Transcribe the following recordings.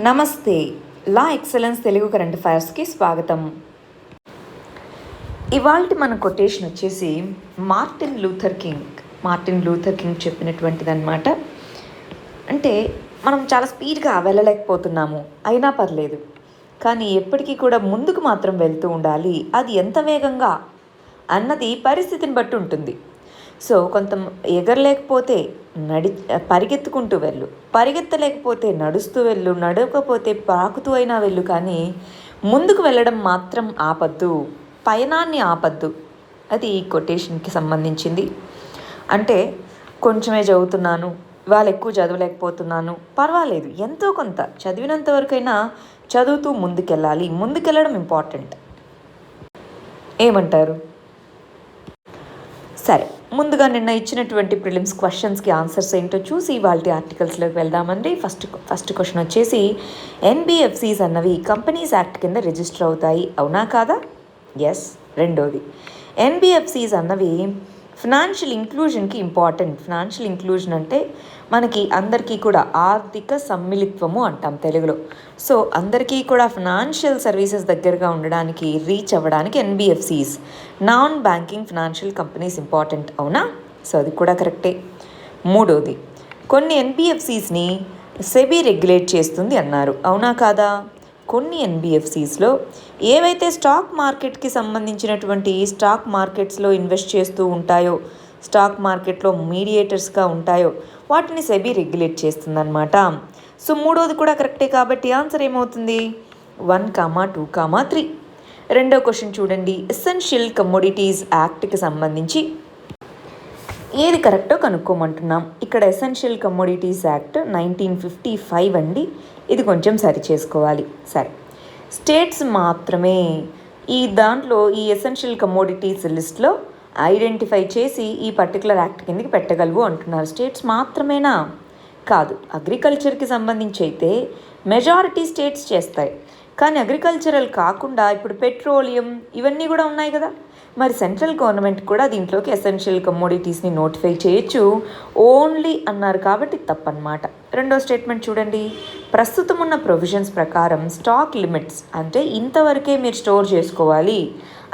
నమస్తే. లా excellence Telugu current అఫైర్స్కి స్వాగతం. ఇవాల్టి మన కొటేషన్ వచ్చేసి మార్టిన్ లూథర్ కింగ్ చెప్పినటువంటిది అనమాట. అంటే మనం చాలా స్పీడ్గా వెళ్ళలేకపోతున్నాము, అయినా పర్లేదు, కానీ ఎప్పటికీ కూడా ముందుకు మాత్రం వెళ్తూ ఉండాలి. అది ఎంత వేగంగా అన్నది పరిస్థితిని బట్టి ఉంటుంది. సో కొంత ఎగరలేకపోతే పరిగెత్తుకుంటూ వెళ్ళు, పరిగెత్తలేకపోతే నడుస్తూ వెళ్ళు, నడవకపోతే పాకుతూ అయినా వెళ్ళు, కానీ ముందుకు వెళ్ళడం మాత్రం ఆపద్దు, పయనాన్ని ఆపద్దు. అది ఈ కొటేషన్కి సంబంధించింది. అంటే కొంచెమే చదువుతున్నాను, ఇవాళ ఎక్కువ చదవలేకపోతున్నాను, పర్వాలేదు, ఎంతో కొంత చదివినంత వరకైనా చదువుతూ ముందుకెళ్ళాలి. ముందుకెళ్ళడం ఇంపార్టెంట్. ఏమంటారు? సరే, ముందుగా నిన్న ఇచ్చినటువంటి ప్రిలిమ్స్ క్వశ్చన్స్కి ఆన్సర్స్ ఏంటో చూసి వాళ్ళ ఆర్టికల్స్లోకి వెళ్దామండి. ఫస్ట్ క్వశ్చన్ వచ్చేసి, ఎన్బిఎఫ్సిస్ అన్నవి కంపెనీస్ యాక్ట్ కింద రిజిస్టర్ అవుతాయి, అవునా కాదా? ఎస్. రెండోది, ఎన్బిఎఫ్సిస్ అన్నవి ఫినాన్షియల్ ఇంక్లూజన్కి ఇంపార్టెంట్. ఫినాన్షియల్ ఇంక్లూజన్ అంటే మనకి అందరికీ కూడా ఆర్థిక సమ్మిళిత్వము అంటాం తెలుగులో. సో అందరికీ కూడా ఫినాన్షియల్ సర్వీసెస్ దగ్గరగా ఉండడానికి, రీచ్ అవ్వడానికి NBFCs, non banking financial companies important, అవునా? సో అది కూడా కరెక్టే. మూడోది, కొన్ని ఎన్బిఎఫ్సిస్ని సెబీ రెగ్యులేట్ చేస్తుంది అన్నారు, అవునా కాదా? కొన్ని ఎన్బిఎఫ్సిస్లో ఏవైతే స్టాక్ మార్కెట్కి సంబంధించినటువంటి స్టాక్ మార్కెట్స్లో ఇన్వెస్ట్ చేస్తూ ఉంటాయో, స్టాక్ మార్కెట్లో మీడియేటర్స్గా ఉంటాయో, వాటిని సెబీ రెగ్యులేట్ చేస్తుందన్నమాట. సో మూడోది కూడా కరెక్టే, కాబట్టి ఆన్సర్ ఏమవుతుంది? 1, 2, 3. రెండో క్వశ్చన్ చూడండి, ఎసెన్షియల్ కమోడిటీస్ యాక్ట్కి సంబంధించి ఏది కరెక్టో కనుక్కోమంటున్నాం. ఇక్కడ ఎసెన్షియల్ కమోడిటీస్ యాక్ట్ 1955 అండి. ఇది కొంచెం సరి చేసుకోవాలి. సరే, స్టేట్స్ మాత్రమే దాంట్లో ఈ ఎసెన్షియల్ కమోడిటీస్ లిస్ట్లో ఐడెంటిఫై చేసి ఈ పర్టికులర్ యాక్ట్ కిందకి పెట్టగలవు అంటున్నారు. స్టేట్స్ మాత్రమేనా? కాదు. అగ్రికల్చర్కి సంబంధించి అయితే మెజారిటీ స్టేట్స్ చేస్తాయి, కానీ అగ్రికల్చరల్ కాకుండా ఇప్పుడు పెట్రోలియం ఇవన్నీ కూడా ఉన్నాయి కదా, మరి సెంట్రల్ గవర్నమెంట్ కూడా దీంట్లోకి ఎసెన్షియల్ కమోడిటీస్ని నోటిఫై చేయొచ్చు, ఓన్లీ అన్నారు కాబట్టి తప్పన్నమాట. రెండో స్టేట్మెంట్ చూడండి, ప్రస్తుతం ఉన్న ప్రొవిజన్స్ ప్రకారం స్టాక్ లిమిట్స్ అంటే ఇంతవరకే మీరు స్టోర్ చేసుకోవాలి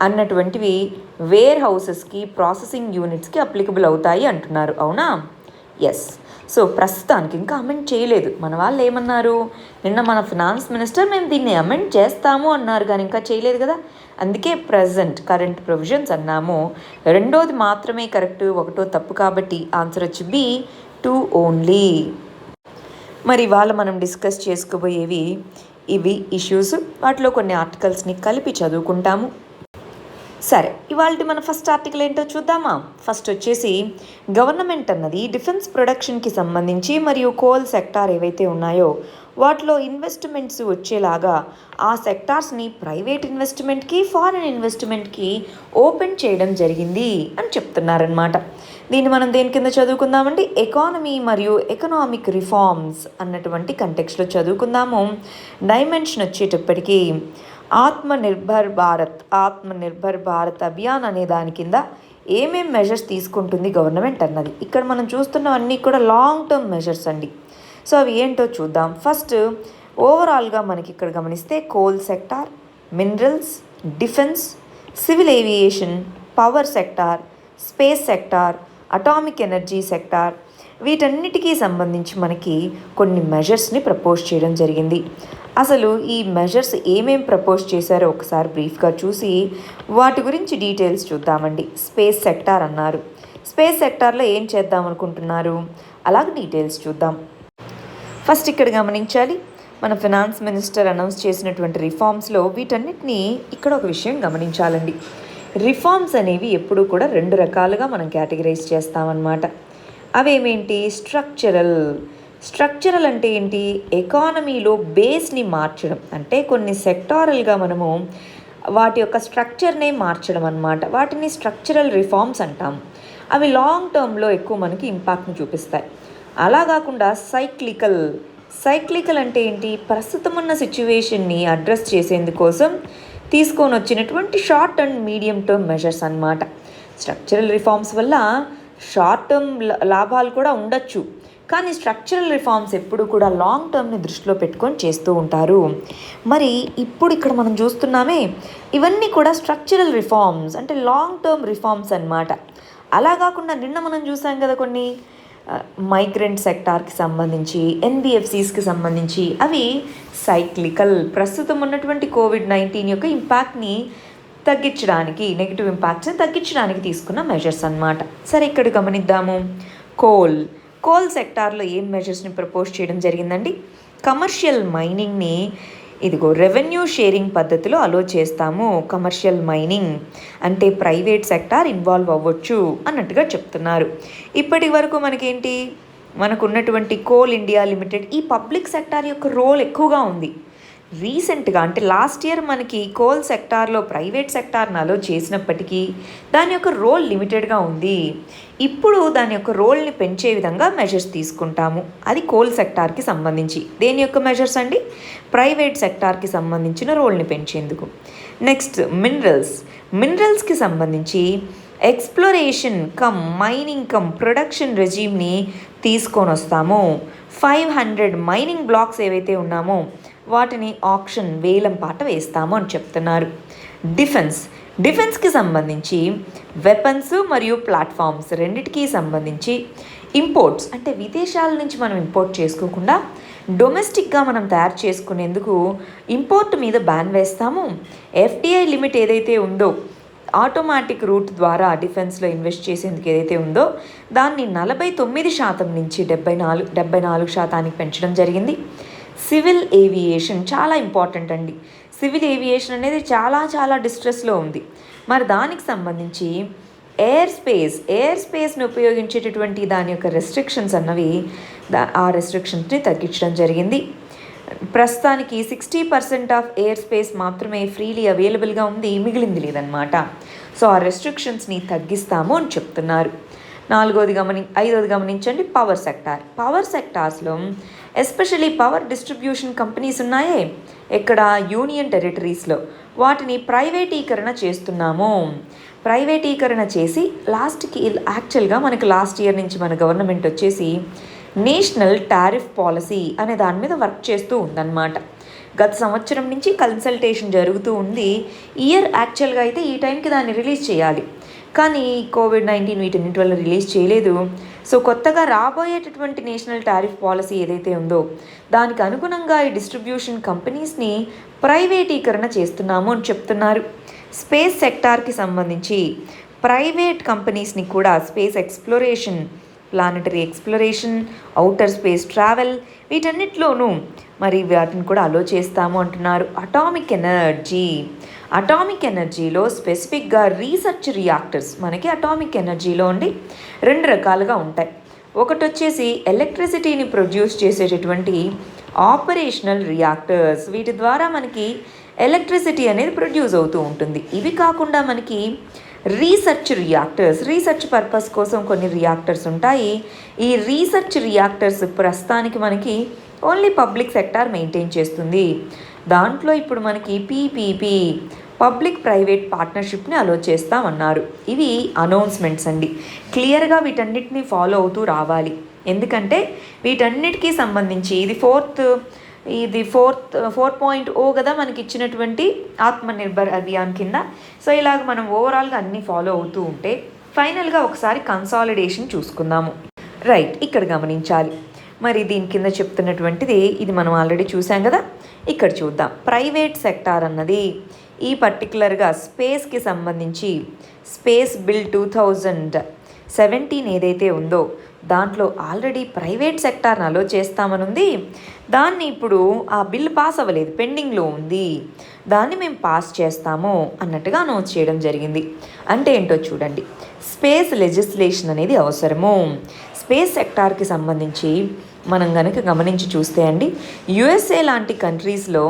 అన్నటువంటివి వేర్ హౌసెస్కి, ప్రాసెసింగ్ యూనిట్స్కి అప్లికబుల్ అవుతాయి అంటున్నారు, అవునా? ఎస్. సో ప్రస్తుతానికి ఇంకా అమెండ్ చేయలేదు. మన వాళ్ళు ఏమన్నారు, నిన్న మన ఫినాన్స్ మినిస్టర్ మేము దీన్ని అమెండ్ చేస్తాము అన్నారు, కానీ ఇంకా చేయలేదు కదా, అందుకే కరెంట్ ప్రొవిజన్స్ అన్నాము. రెండోది మాత్రమే కరెక్ట్, ఒకటో తప్పు, కాబట్టి ఆన్సర్ వచ్చి బి, 2 ఓన్లీ. మరి ఇవాళ మనం డిస్కస్ చేసుకోబోయేవి ఇవి ఇష్యూస్, వాటిలో కొన్ని ఆర్టికల్స్ని కలిపి చదువుకుంటాము. సరే, ఇవాళ మన ఫస్ట్ ఆర్టికల్ ఏంటో చూద్దామా? ఫస్ట్ వచ్చేసి, గవర్నమెంట్ అన్నది డిఫెన్స్ ప్రొడక్షన్కి సంబంధించి మరియు కోల్ సెక్టార్ ఏవైతే ఉన్నాయో వాటిలో ఇన్వెస్ట్మెంట్స్ వచ్చేలాగా ఆ సెక్టార్స్ని ప్రైవేట్ ఇన్వెస్ట్మెంట్కి, ఫారిన్ ఇన్వెస్ట్మెంట్కి ఓపెన్ చేయడం జరిగింది అని చెప్తున్నారనమాట. దీన్ని మనం దేని కింద చదువుకుందామండి? ఎకానమీ మరియు ఎకనామిక్ రిఫార్మ్స్ అన్నటువంటి కంటెక్స్ట్లో చదువుకుందాము. డైమెన్షన్ వచ్చేటప్పటికీ ఆత్మనిర్భర్ భారత్ అభియాన్ అనే దాని కింద ఏమేం మెజర్స్ తీసుకుంటుంది గవర్నమెంట్ అన్నది. ఇక్కడ మనం చూస్తున్నవన్నీ కూడా లాంగ్ టర్మ్ మెజర్స్ అండి. సో అవి ఏంటో చూద్దాం. ఫస్ట్ ఓవరాల్గా మనకి ఇక్కడ గమనిస్తే coal sector, minerals, defence, civil aviation, power sector, space sector, atomic energy sector, వీటన్నిటికీ సంబంధించి మనకి కొన్ని మెజర్స్ని ప్రపోజ్ చేయడం జరిగింది. అసలు ఈ మెజర్స్ ఏమేం ప్రపోజ్ చేశారో ఒకసారి బ్రీఫ్గా చూసి వాటి గురించి డీటెయిల్స్ చూద్దామండి. స్పేస్ సెక్టార్ అన్నారు, స్పేస్ సెక్టార్లో ఏం చేద్దాం అనుకుంటున్నారు, అలాగే డీటెయిల్స్ చూద్దాం. ఫస్ట్ ఇక్కడ గమనించాలి, మన ఫినాన్స్ మినిస్టర్ అనౌన్స్ చేసినటువంటి రిఫార్మ్స్లో వీటన్నిటినీ ఇక్కడ ఒక విషయం గమనించాలండి. రిఫార్మ్స్ అనేవి ఎప్పుడూ కూడా 2 రకాలుగా మనం కేటగిరైజ్ చేస్తామన్నమాట. అవేమేంటి? స్ట్రక్చరల్ అంటే ఏంటి? ఎకానమీలో బేస్ని మార్చడం, అంటే కొన్ని సెక్టారల్గా మనము వాటి యొక్క స్ట్రక్చర్నే మార్చడం అన్నమాట. వాటిని స్ట్రక్చరల్ రిఫార్మ్స్ అంటాం. అవి లాంగ్ టర్మ్లో ఎక్కువ మనకి ఇంపాక్ట్ని చూపిస్తాయి. అలా కాకుండా సైక్లికల్ అంటే ఏంటి? ప్రస్తుతం ఉన్న సిచ్యువేషన్ని అడ్రస్ చేసేందుకోసం తీసుకొని వచ్చినటువంటి short and medium term measures అన్నమాట. స్ట్రక్చరల్ రిఫార్మ్స్ వల్ల షార్ట్ టర్మ్ లాభాలు కూడా ఉండొచ్చు, కానీ స్ట్రక్చరల్ రిఫార్మ్స్ ఎప్పుడు కూడా లాంగ్ టర్మ్ని దృష్టిలో పెట్టుకొని చేస్తూ ఉంటారు. మరి ఇప్పుడు ఇక్కడ మనం చూస్తున్నామే, ఇవన్నీ కూడా స్ట్రక్చరల్ రిఫార్మ్స్ అంటే లాంగ్ టర్మ్ రిఫార్మ్స్ అన్నమాట. అలా కాకుండా నిన్న మనం చూసాం కదా కొన్ని మైగ్రెంట్ సెక్టార్కి సంబంధించి, ఎన్బిఎఫ్సిస్కి సంబంధించి, అవి సైక్లికల్, ప్రస్తుతం ఉన్నటువంటి కోవిడ్-19 యొక్క ఇంపాక్ట్ని తగ్గించడానికి, నెగిటివ్ ఇంపాక్ట్స్ని తగ్గించడానికి తీసుకున్న మెజర్స్ అన్నమాట. సరే, ఇక్కడ గమనిద్దాము. కోల్ సెక్టార్లో ఏం మెజర్స్ని ప్రపోజ్ చేయడం జరిగిందండి? కమర్షియల్ మైనింగ్ని ఇదిగో రెవెన్యూ షేరింగ్ పద్ధతిలో అలో చేస్తాము. కమర్షియల్ మైనింగ్ అంటే ప్రైవేట్ సెక్టార్ ఇన్వాల్వ్ అవ్వచ్చు అన్నట్టుగా చెప్తున్నారు. ఇప్పటి వరకు మనకున్నటువంటి కోల్ ఇండియా లిమిటెడ్ ఈ పబ్లిక్ సెక్టార్ యొక్క రోల్ ఎక్కువగా ఉంది. రీసెంట్గా అంటే లాస్ట్ ఇయర్ మనకి కోల్ సెక్టార్లో ప్రైవేట్ సెక్టార్ని అలో చేసినప్పటికీ దాని యొక్క రోల్ లిమిటెడ్గా ఉంది. ఇప్పుడు దాని యొక్క రోల్ని పెంచే విధంగా మెజర్స్ తీసుకుంటాము. అది కోల్ సెక్టార్కి సంబంధించి. దేని యొక్క మెజర్స్ అండి? ప్రైవేట్ సెక్టార్కి సంబంధించిన రోల్ని పెంచేందుకు. నెక్స్ట్ మినరల్స్కి సంబంధించి exploration cum mining cum production రెజీమ్ని తీసుకొని వస్తాము. 500 మైనింగ్ బ్లాక్స్ ఏవైతే ఉన్నామో వాటిని ఆక్షన్, వేలం పాట వేస్తాము అని చెప్తున్నారు. డిఫెన్స్కి సంబంధించి వెపన్స్ మరియు ప్లాట్ఫామ్స్ రెండిటికి సంబంధించి ఇంపోర్ట్స్ అంటే విదేశాల నుంచి మనం ఇంపోర్ట్ చేసుకోకుండా డొమెస్టిక్గా మనం తయారు చేసుకునేందుకు ఇంపోర్ట్ మీద బ్యాన్ వేస్తాము. ఎఫ్డిఐ లిమిట్ ఏదైతే ఉందో, ఆటోమేటిక్ రూట్ ద్వారా డిఫెన్స్లో ఇన్వెస్ట్ చేసేందుకు ఏదైతే ఉందో దాన్ని 49% నుంచి 74% పెంచడం జరిగింది. సివిల్ ఏవియేషన్ చాలా ఇంపార్టెంట్ అండి. సివిల్ ఏవియేషన్ అనేది చాలా డిస్ట్రెస్లో ఉంది. మరి దానికి సంబంధించి ఎయిర్ స్పేస్ని ఉపయోగించేటటువంటి దాని యొక్క రెస్ట్రిక్షన్స్ అన్నవి ఆ రెస్ట్రిక్షన్స్ని తగ్గించడం జరిగింది. ప్రస్తుతానికి 60% ఆఫ్ ఎయిర్ స్పేస్ మాత్రమే ఫ్రీలీ అవైలబుల్గా ఉంది, మిగిలింది లేదనమాట. సో ఆ రెస్ట్రిక్షన్స్ని తగ్గిస్తాము అని చెప్తున్నారు. ఐదోది గమనించండి, పవర్ సెక్టార్స్లో ఎస్పెషలీ పవర్ డిస్ట్రిబ్యూషన్ కంపెనీస్ ఉన్నాయే ఇక్కడ యూనియన్ టెరిటరీస్లో, వాటిని ప్రైవేటీకరణ చేస్తున్నాము. ప్రైవేటీకరణ చేసి యాక్చువల్గా మనకి లాస్ట్ ఇయర్ నుంచి మన గవర్నమెంట్ వచ్చేసి నేషనల్ టారిఫ్ పాలసీ అనే దాని మీద వర్క్ చేస్తూ ఉందన్నమాట. గత సంవత్సరం నుంచి కన్సల్టేషన్ జరుగుతూ ఉంది. యాక్చువల్గా అయితే ఈ టైంకి దాన్ని రిలీజ్ చేయాలి, కానీ కోవిడ్-19 వీటన్నిటి వల్ల రిలీజ్ చేయలేదు. సో కొత్తగా రాబోయేటటువంటి నేషనల్ టారిఫ్ పాలసీ ఏదైతే ఉందో దానికి అనుగుణంగా ఈ డిస్ట్రిబ్యూషన్ కంపెనీస్ని ప్రైవేటీకరణ చేస్తున్నాము అని చెప్తున్నారు. స్పేస్ సెక్టార్కి సంబంధించి ప్రైవేట్ కంపెనీస్ని కూడా space exploration, planetary exploration, outer space travel వీటన్నిటిలోనూ మరి వాటిని కూడా అలో చేస్తాము అంటున్నారు. అటామిక్ ఎనర్జీలో స్పెసిఫిక్గా రీసెర్చ్ రియాక్టర్స్, మనకి అటామిక్ ఎనర్జీలో 2 రకాలుగా ఉంటాయి. ఒకటి వచ్చేసి ఎలక్ట్రిసిటీని ప్రొడ్యూస్ చేసేటటువంటి ఆపరేషనల్ రియాక్టర్స్, వీటి ద్వారా మనకి ఎలక్ట్రిసిటీ అనేది ప్రొడ్యూస్ అవుతూ ఉంటుంది. ఇవి కాకుండా మనకి రీసెర్చ్ పర్పస్ కోసం కొన్ని రియాక్టర్స్ ఉంటాయి. ఈ రీసెర్చ్ రియాక్టర్స్ ప్రస్తుతానికి మనకి ఓన్లీ పబ్లిక్ సెక్టార్ మెయింటైన్ చేస్తుంది. దాంట్లో ఇప్పుడు మనకి పీపీపీ, పబ్లిక్ ప్రైవేట్ పార్ట్నర్షిప్ని అలో చేస్తామన్నారు. ఇవి అనౌన్స్మెంట్స్ అండి. క్లియర్గా వీటన్నిటిని ఫాలో అవుతూ రావాలి. ఎందుకంటే వీటన్నిటికీ సంబంధించి ఇది 4.0 కదా మనకి ఇచ్చినటువంటి ఆత్మనిర్భర్ అభియాన్ కింద. సో ఇలాగ మనం ఓవరాల్గా అన్నీ ఫాలో అవుతూ ఉంటే ఫైనల్గా ఒకసారి కన్సాలిడేషన్ చూసుకుందాము. రైట్, ఇక్కడ గమనించాలి. మరి దీని కింద చెప్తున్నటువంటిది ఇది మనం ఆల్రెడీ చూసాం కదా. ఇక్కడ చూద్దాం. ప్రైవేట్ సెక్టార్ అన్నది ఈ పర్టికులర్గా స్పేస్కి సంబంధించి స్పేస్ బిల్ 2017 ఏదైతే ఉందో దాంట్లో ఆల్రెడీ ప్రైవేట్ సెక్టార్ని అలో చేస్తామనుంది. దాన్ని ఇప్పుడు ఆ బిల్ పాస్ అవ్వలేదు, పెండింగ్లో ఉంది. దాన్ని మేము పాస్ చేస్తాము అన్నట్టుగా అనౌన్స్ చేయడం జరిగింది. అంటే ఏంటో చూడండి, స్పేస్ లెజిస్లేషన్ అనేది అవసరము. స్పేస్ సెక్టార్కి సంబంధించి మనం కనుక గమనించి చూస్తే అండి, యుఎస్ఏ లాంటి కంట్రీస్లో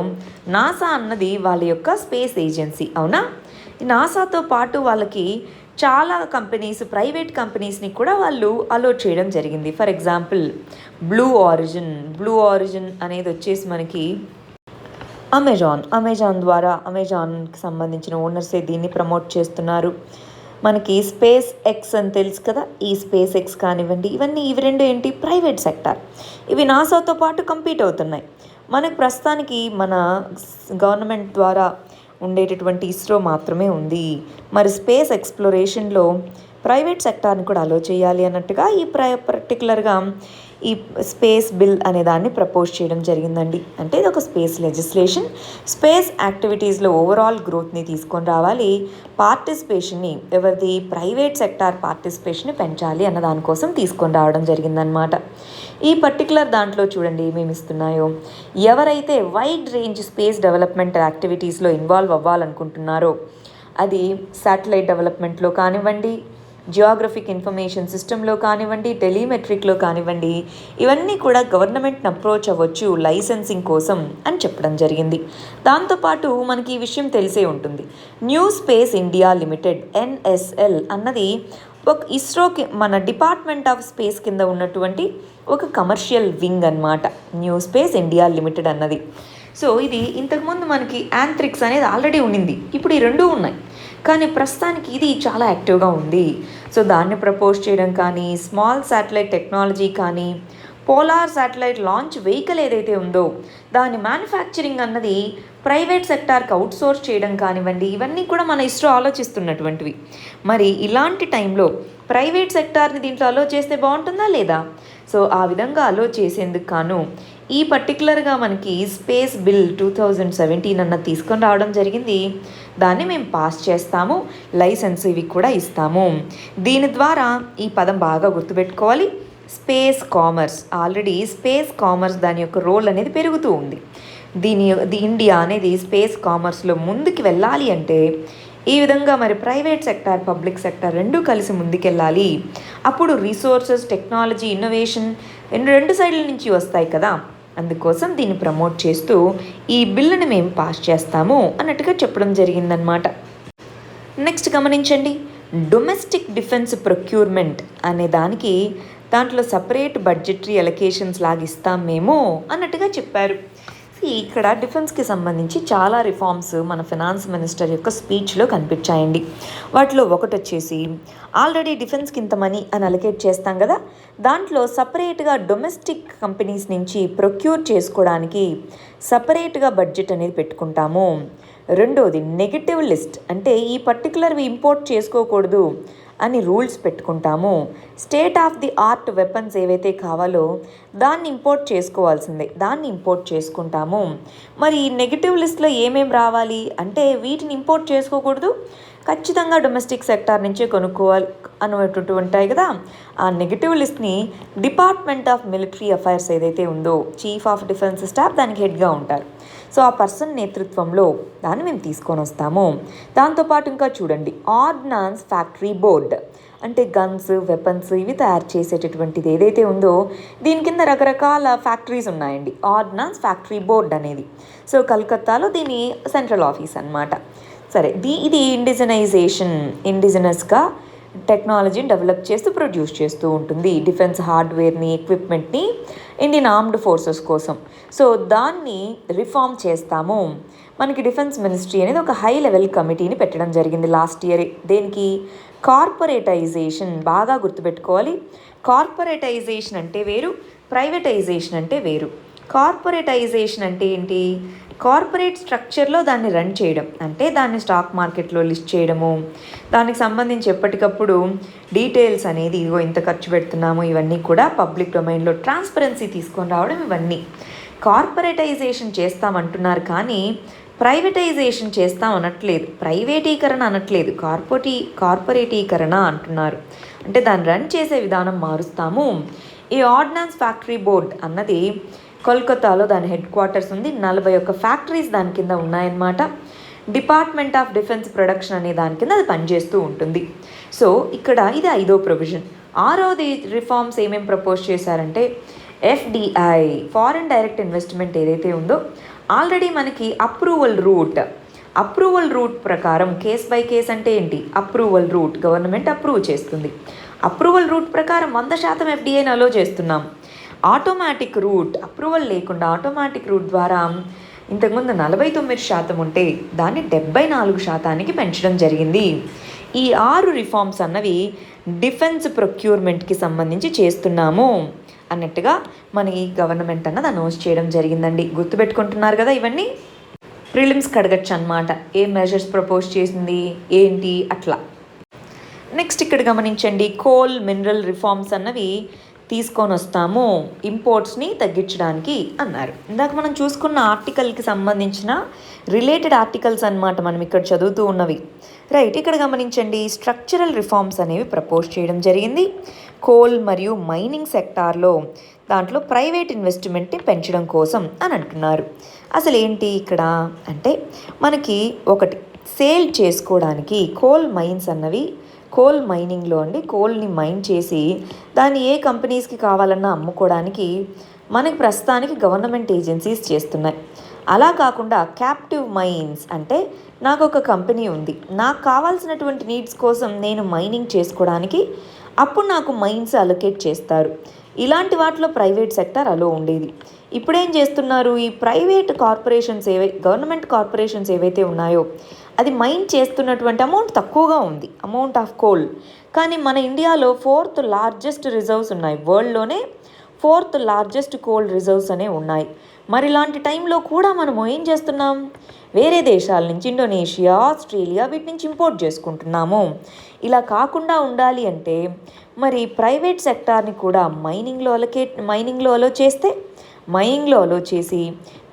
నాసా అన్నది వాళ్ళ యొక్క స్పేస్ ఏజెన్సీ, అవునా? నాసాతో పాటు వాళ్ళకి చాలా ప్రైవేట్ కంపెనీస్ని కూడా వాళ్ళు అలోట్ చేయడం జరిగింది. ఫర్ ఎగ్జాంపుల్ బ్లూ ఆరిజిన్ అనేది వచ్చేసి మనకి అమెజాన్ ద్వారా అమెజాన్కి సంబంధించిన ఓనర్సే దీన్ని ప్రమోట్ చేస్తున్నారు. మనకి స్పేస్ ఎక్స్ అని తెలుసు కదా, ఈ స్పేస్ ఎక్స్ కానివ్వండి, ఇవి రెండు ఏంటి, ప్రైవేట్ సెక్టార్. ఇవి నాసాతో పాటు కంపీట్ అవుతున్నాయి. మనకు ప్రస్తుతానికి మన గవర్నమెంట్ ద్వారా ఉండేటటువంటి ఇస్రో మాత్రమే ఉంది. మరి స్పేస్ ఎక్స్ప్లోరేషన్లో ప్రైవేట్ సెక్టార్ని కూడా అలో చేయాలి అన్నట్టుగా ఈ పర్టికులర్గా ఈ స్పేస్ బిల్ అనే దాన్ని ప్రపోజ్ చేయడం జరిగిందండి. అంటే ఇది ఒక స్పేస్ లెజిస్లేషన్. స్పేస్ యాక్టివిటీస్లో ఓవరాల్ గ్రోత్ని తీసుకొని రావాలి, పార్టిసిపేషన్ని ఎవరిది, ప్రైవేట్ సెక్టార్ పార్టిసిపేషన్ని పెంచాలి అన్న దానికోసం తీసుకొని రావడం జరిగిందనమాట. ఈ పర్టికులర్ దాంట్లో చూడండి ఏమేమి ఇస్తున్నాయో. ఎవరైతే వైడ్ రేంజ్ స్పేస్ డెవలప్మెంట్ యాక్టివిటీస్లో ఇన్వాల్వ్ అవ్వాలనుకుంటున్నారో, అది శాటిలైట్ డెవలప్మెంట్లో కానివ్వండి, జియోగ్రఫిక్ ఇన్ఫర్మేషన్ సిస్టంలో కానివ్వండి, టెలిమెట్రిక్లో కానివ్వండి, ఇవన్నీ కూడా గవర్నమెంట్ని అప్రోచ్ అవ్వచ్చు లైసెన్సింగ్ కోసం అని చెప్పడం జరిగింది. దాంతోపాటు మనకి ఈ విషయం తెలిసే ఉంటుంది, new space India limited NSL అన్నది ఒక ఇస్రోకి మన డిపార్ట్మెంట్ ఆఫ్ స్పేస్ కింద ఉన్నటువంటి ఒక కమర్షియల్ వింగ్ అన్నమాట, న్యూ స్పేస్ ఇండియా లిమిటెడ్ అన్నది. సో ఇది ఇంతకుముందు మనకి యాంత్రిక్స్ అనేది ఆల్రెడీ ఉండింది, ఇప్పుడు ఈ రెండూ ఉన్నాయి, కానీ ప్రస్తుతానికి ఇది చాలా యాక్టివ్గా ఉంది. సో దాన్ని ప్రపోజ్ చేయడం కానీ, స్మాల్ శాటిలైట్ టెక్నాలజీ కానీ, పోలార్ శాటిలైట్ లాంచ్ వెహికల్ ఏదైతే ఉందో దాని మ్యానుఫ్యాక్చరింగ్ అన్నది ప్రైవేట్ సెక్టార్కి అవుట్సోర్స్ చేయడం కానివ్వండి, ఇవన్నీ కూడా మన ఇస్రో ఆలోచిస్తున్నటువంటివి. మరి ఇలాంటి టైంలో ప్రైవేట్ సెక్టార్ని దీంట్లో అలో చేస్తే బాగుంటుందా లేదా? సో ఆ విధంగా అలో చేసేందుకు కాను ఈ పర్టికులర్గా మనకి స్పేస్ బిల్ 2017 అన్నది తీసుకొని రావడం జరిగింది. దాన్ని మేము పాస్ చేస్తాము, లైసెన్స్ ఇవి కూడా ఇస్తాము. దీని ద్వారా ఈ పదం బాగా గుర్తుపెట్టుకోవాలి, space commerce. Already space commerce దాని యొక్క రోల్ అనేది పెరుగుతూ ఉంది. ఇండియా అనేది స్పేస్ కామర్స్లో ముందుకు వెళ్ళాలి అంటే ఈ విధంగా మరి ప్రైవేట్ సెక్టార్, పబ్లిక్ సెక్టార్ రెండూ కలిసి ముందుకెళ్ళాలి. అప్పుడు రిసోర్సెస్, టెక్నాలజీ, ఇన్నోవేషన్ రెండు సైడ్ల నుంచి వస్తాయి కదా. అందుకోసం దీన్ని ప్రమోట్ చేస్తూ ఈ బిల్లుని మేము పాస్ చేస్తాము అన్నట్టుగా చెప్పడం జరిగిందనమాట. నెక్స్ట్ గమనించండి, డొమెస్టిక్ డిఫెన్స్ ప్రొక్యూర్మెంట్ అనే దాంట్లో సపరేట్ బడ్జెటరీ అలొకేషన్స్ లాగిస్తాం మేము అన్నట్టుగా చెప్పారు. ఇక్కడ డిఫెన్స్కి సంబంధించి చాలా రిఫార్మ్స్ మన ఫినాన్స్ మినిస్టర్ యొక్క స్పీచ్లో కనిపించాయండి. వాటిలో ఒకటి వచ్చేసి, ఆల్రెడీ డిఫెన్స్కి ఇంత మనీ అని అలొకేట్ చేస్తాం కదా, దాంట్లో సపరేట్గా డొమెస్టిక్ కంపెనీస్ నుంచి ప్రొక్యూర్ చేసుకోవడానికి సపరేట్గా బడ్జెట్ అనేది పెట్టుకుంటాము. రెండోది నెగటివ్ లిస్ట్, అంటే ఈ పర్టికులర్వి ఇంపోర్ట్ చేసుకోకూడదు అని రూల్స్ పెట్టుకుంటాము. State of the art weapons ఏవైతే కావాలో దాన్ని ఇంపోర్ట్ చేసుకుంటాము. మరి నెగిటివ్ లిస్ట్లో ఏమేమి రావాలి అంటే, వీటిని ఇంపోర్ట్ చేసుకోకూడదు, ఖచ్చితంగా డొమెస్టిక్ సెక్టార్ నుంచే కొనుక్కోవాలి అనేటువంటి ఉంటాయి కదా. ఆ నెగిటివ్ లిస్ట్ని డిపార్ట్మెంట్ ఆఫ్ మిలిటరీ అఫైర్స్ ఏదైతే ఉందో, చీఫ్ ఆఫ్ డిఫెన్స్ స్టాఫ్ దానికి హెడ్గా ఉంటారు. సో ఆ పర్సన్ నేతృత్వంలో దాన్ని మేము తీసుకొని వస్తాము. దాంతోపాటు ఇంకా చూడండి, ఆర్డినాన్స్ ఫ్యాక్టరీ బోర్డ్, అంటే గన్స్, వెపన్స్ ఇవి తయారు చేసేటటువంటిది ఏదైతే ఉందో దీని కింద రకరకాల ఫ్యాక్టరీస్ ఉన్నాయండి. ఆర్డినాన్స్ ఫ్యాక్టరీ బోర్డ్ అనేది, సో కలకత్తాలో దీని సెంట్రల్ ఆఫీస్ అన్నమాట. సరే, ఇది ఇండిజినస్గా టెక్నాలజీని డెవలప్ చేస్తూ ప్రొడ్యూస్ చేస్తూ ఉంటుంది, డిఫెన్స్ హార్డ్వేర్ని, ఎక్విప్మెంట్ని ఇండియన్ ఆర్మ్డ్ ఫోర్సెస్ కోసం. సో దాన్ని రిఫార్మ్ చేస్తాము. మనకి డిఫెన్స్ మినిస్ట్రీ అనేది ఒక హై లెవెల్ కమిటీని పెట్టడం జరిగింది లాస్ట్ ఇయర్. దేనికి? కార్పొరేటైజేషన్. బాగా గుర్తుపెట్టుకోవాలి, కార్పొరేటైజేషన్ అంటే వేరు, ప్రైవేటైజేషన్ అంటే వేరు. కార్పొరేటైజేషన్ అంటే ఏంటి? కార్పొరేట్ స్ట్రక్చర్లో దాన్ని రన్ చేయడం, అంటే దాన్ని స్టాక్ మార్కెట్లో లిస్ట్ చేయడము, దానికి సంబంధించి ఎప్పటికప్పుడు డీటెయిల్స్ అనేది ఇదిగో ఇంత ఖర్చు పెడుతున్నాము ఇవన్నీ కూడా పబ్లిక్ డొమైన్లో ట్రాన్స్పరెన్సీ తీసుకొని రావడం, ఇవన్నీ కార్పొరేటైజేషన్ చేస్తామంటున్నారు. కానీ ప్రైవేటైజేషన్ చేస్తాం అనట్లేదు, ప్రైవేటీకరణ అనట్లేదు, కార్పొరేటీకరణ అంటున్నారు. అంటే దాన్ని రన్ చేసే విధానం మారుస్తాము. ఈ ఆర్డినాన్స్ ఫ్యాక్టరీ బోర్డ్ అన్నది కోల్కతాలో దాని హెడ్ క్వార్టర్స్ ఉంది. 41 ఫ్యాక్టరీస్ దాని కింద ఉన్నాయన్నమాట. డిపార్ట్మెంట్ ఆఫ్ డిఫెన్స్ ప్రొడక్షన్ అనే దాని కింద అది పనిచేస్తూ ఉంటుంది. సో ఇక్కడ ఇది 5వ ప్రొవిజన్. 6వది రిఫార్మ్స్ ఏమేమి ప్రపోజ్ చేశారంటే, ఎఫ్డిఐ, ఫారిన్ డైరెక్ట్ ఇన్వెస్ట్మెంట్ ఏదైతే ఉందో ఆల్రెడీ మనకి అప్రూవల్ రూట్ ప్రకారం, కేస్ బై కేస్ అంటే ఏంటి? అప్రూవల్ రూట్, గవర్నమెంట్ అప్రూవ్ చేస్తుంది. అప్రూవల్ రూట్ ప్రకారం 100% ఎఫ్డిఐని అలో చేస్తున్నాం. ఆటోమేటిక్ రూట్, అప్రూవల్ లేకుండా ఆటోమేటిక్ రూట్ ద్వారా ఇంతకుముందు 49% ఉంటే దాన్ని 74% పెంచడం జరిగింది. ఈ 6 రిఫార్మ్స్ అన్నవి డిఫెన్స్ ప్రొక్యూర్మెంట్కి సంబంధించి చేస్తున్నాము అన్నట్టుగా మనకి గవర్నమెంట్ అన్నది అనౌన్స్ చేయడం జరిగిందండి. గుర్తుపెట్టుకుంటున్నారు కదా ఇవన్నీ? ప్రిలిమ్స్కి అడగచ్చు అనమాట, ఏ మెజర్స్ ప్రపోజ్ చేసింది ఏంటి అట్లా. నెక్స్ట్ ఇక్కడ గమనించండి, కోల్ మినరల్ రిఫార్మ్స్ అన్నవి తీసుకొని వస్తాము ఇంపోర్ట్స్ని తగ్గించడానికి అన్నారు. ఇందాక మనం చూసుకున్న ఆర్టికల్కి సంబంధించిన రిలేటెడ్ ఆర్టికల్స్ అన్నమాట మనం ఇక్కడ చదువుతూ ఉన్నవి. రైట్, ఇక్కడ గమనించండి, స్ట్రక్చరల్ రిఫార్మ్స్ అనేవి ప్రపోజ్ చేయడం జరిగింది. కోల్ మరియు మైనింగ్ సెక్టార్లో దాంట్లో ప్రైవేట్ ఇన్వెస్ట్మెంట్ని పెంచడం కోసం అని అంటున్నారు. అసలు ఏంటి ఇక్కడ అంటే, మనకి ఒకటి సేల్ చేసుకోవడానికి కోల్ మైన్స్ అన్నవి, కోల్ మైనింగ్లో అండి కోల్ని మైన్ చేసి దాన్ని ఏ కంపెనీస్కి కావాలన్నా అమ్ముకోవడానికి మనకి ప్రస్తుతానికి గవర్నమెంట్ ఏజెన్సీస్ చేస్తున్నాయి. అలా కాకుండా క్యాప్టివ్ మైన్స్ అంటే, నాకు ఒక కంపెనీ ఉంది, నాకు కావాల్సినటువంటి నీడ్స్ కోసం నేను మైనింగ్ చేసుకోవడానికి అప్పుడు నాకు మైన్స్ అలొకేట్ చేస్తారు. ఇలాంటి వాటిలో ప్రైవేట్ సెక్టర్ అలో ఉండేది. ఇప్పుడేం చేస్తున్నారు, ఈ ప్రైవేట్ కార్పొరేషన్స్ గవర్నమెంట్ కార్పొరేషన్స్ ఏవైతే ఉన్నాయో అది మైన్ చేస్తున్నటువంటి అమౌంట్ తక్కువగా ఉంది, అమౌంట్ ఆఫ్ కోల్. కానీ మన ఇండియాలో 4th లార్జెస్ట్ రిజర్వ్స్ ఉన్నాయి, వరల్డ్లోనే 4th లార్జెస్ట్ కోల్ రిజర్వ్స్ అనేవి ఉన్నాయి. మరి ఇలాంటి టైంలో కూడా మనము ఏం చేస్తున్నాం, వేరే దేశాల నుంచి ఇండోనేషియా, ఆస్ట్రేలియా వీటి నుంచి ఇంపోర్ట్ చేసుకుంటున్నాము. ఇలా కాకుండా ఉండాలి అంటే మరి ప్రైవేట్ సెక్టార్ని కూడా మైనింగ్లో అలో చేసి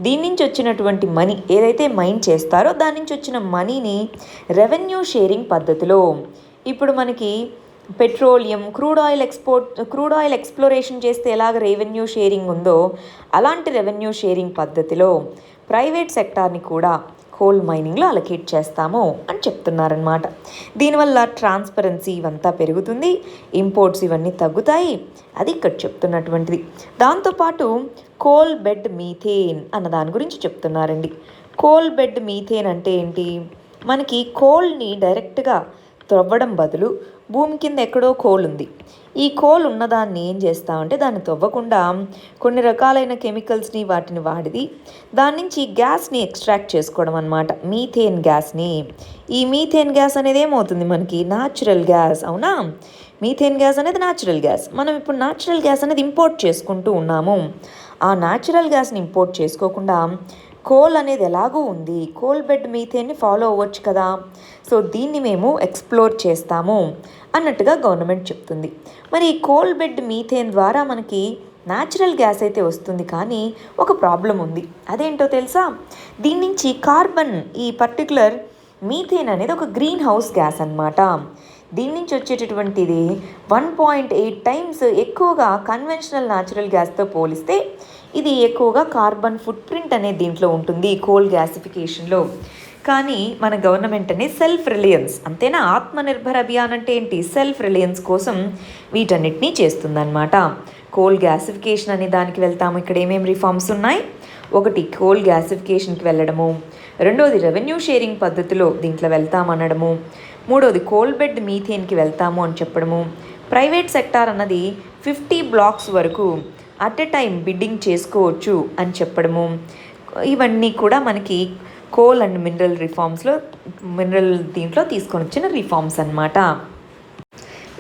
దీని నుంచి వచ్చినటువంటి మనీ ఏదైతే మైన్ చేస్తారో దాని నుంచి వచ్చిన మనీని రెవెన్యూ షేరింగ్ పద్ధతిలో, ఇప్పుడు మనకి పెట్రోలియం క్రూడ్ ఆయిల్ ఎక్స్ప్లోరేషన్ చేస్తే ఎలాగ రెవెన్యూ షేరింగ్ ఉందో అలాంటి రెవెన్యూ షేరింగ్ పద్ధతిలో ప్రైవేట్ సెక్టార్ని కూడా కోల్ మైనింగ్లో అలొకేట్ చేస్తాము అని చెప్తున్నారనమాట. దీనివల్ల ట్రాన్స్పరెన్సీ ఇవంతా పెరుగుతుంది, ఇంపోర్ట్స్ ఇవన్నీ తగ్గుతాయి, అది ఇక్కడ చెప్తున్నటువంటిది. దాంతోపాటు కోల్ బెడ్ మీథేన్ అన్న దాని గురించి చెప్తున్నారండి. కోల్ బెడ్ మీథేన్ అంటే ఏంటి, మనకి కోల్ని డైరెక్ట్గా త్రవ్వడం బదులు భూమి కింద ఎక్కడో కోల్ ఉంది, ఈ కోల్ ఉన్నదాన్ని ఏం చేస్తామంటే దాన్ని తవ్వకుండా కొన్ని రకాలైన కెమికల్స్ని వాటిని వాడి దాని నుంచి గ్యాస్ని ఎక్స్ట్రాక్ట్ చేసుకోవడం అనమాట, మీథేన్ గ్యాస్ని. ఈ మీథేన్ గ్యాస్ అనేది ఏమవుతుంది, మనకి న్యాచురల్ గ్యాస్. అవునా, మీథేన్ గ్యాస్ అనేది న్యాచురల్ గ్యాస్. మనం ఇప్పుడు న్యాచురల్ గ్యాస్ అనేది ఇంపోర్ట్ చేసుకుంటూ ఉన్నాము. ఆ న్యాచురల్ గ్యాస్ని ఇంపోర్ట్ చేసుకోకుండా కోల్ అనేది ఎలాగూ ఉంది, కోల్ బెడ్ మీథేన్ని ఫాలో అవ్వచ్చు కదా, సో దీన్ని మేము ఎక్స్ప్లోర్ చేస్తాము అన్నట్టుగా గవర్నమెంట్ చెప్తుంది. మరి ఈ కోల్ బెడ్ మీథేన్ ద్వారా మనకి న్యాచురల్ గ్యాస్ అయితే వస్తుంది, కానీ ఒక ప్రాబ్లం ఉంది. అదేంటో తెలుసా, దీని నుంచి కార్బన్, ఈ పర్టికులర్ మీథేన్ అనేది ఒక గ్రీన్ హౌస్ గ్యాస్ అన్నమాట. దీని నుంచి వచ్చేటటువంటిది 1.8 times ఎక్కువగా కన్వెన్షనల్ న్యాచురల్ గ్యాస్తో పోలిస్తే ఇది ఎక్కువగా కార్బన్ ఫుట్ ప్రింట్ అనేది దీంట్లో ఉంటుంది కోల్ గ్యాసిఫికేషన్లో. కానీ మన గవర్నమెంట్ అనేది సెల్ఫ్ రిలయన్స్, అంతేనా, ఆత్మనిర్భర్ అభియాన్ అంటే ఏంటి, సెల్ఫ్ రిలయన్స్ కోసం వీటన్నిటినీ చేస్తుందన్నమాట. కోల్ గ్యాసిఫికేషన్ అనే దానికి వెళ్తాము. ఇక్కడ ఏమేమి రిఫార్మ్స్ ఉన్నాయి, ఒకటి కోల్ గ్యాసిఫికేషన్కి వెళ్ళడము, రెండోది రెవెన్యూ షేరింగ్ పద్ధతిలో దీంట్లో వెళ్తామనడము, మూడోది కోల్ బెడ్ మీథేన్కి వెళ్తాము అని చెప్పడము, ప్రైవేట్ సెక్టార్ అన్నది 50 blocks వరకు అట్ ఎ టైం బిడ్డింగ్ చేసుకోవచ్చు అని చెప్పడము. ఇవన్నీ కూడా మనకి కోల్ అండ్ మినరల్ దీంట్లో తీసుకొని వచ్చిన రిఫార్మ్స్ అన్నమాట.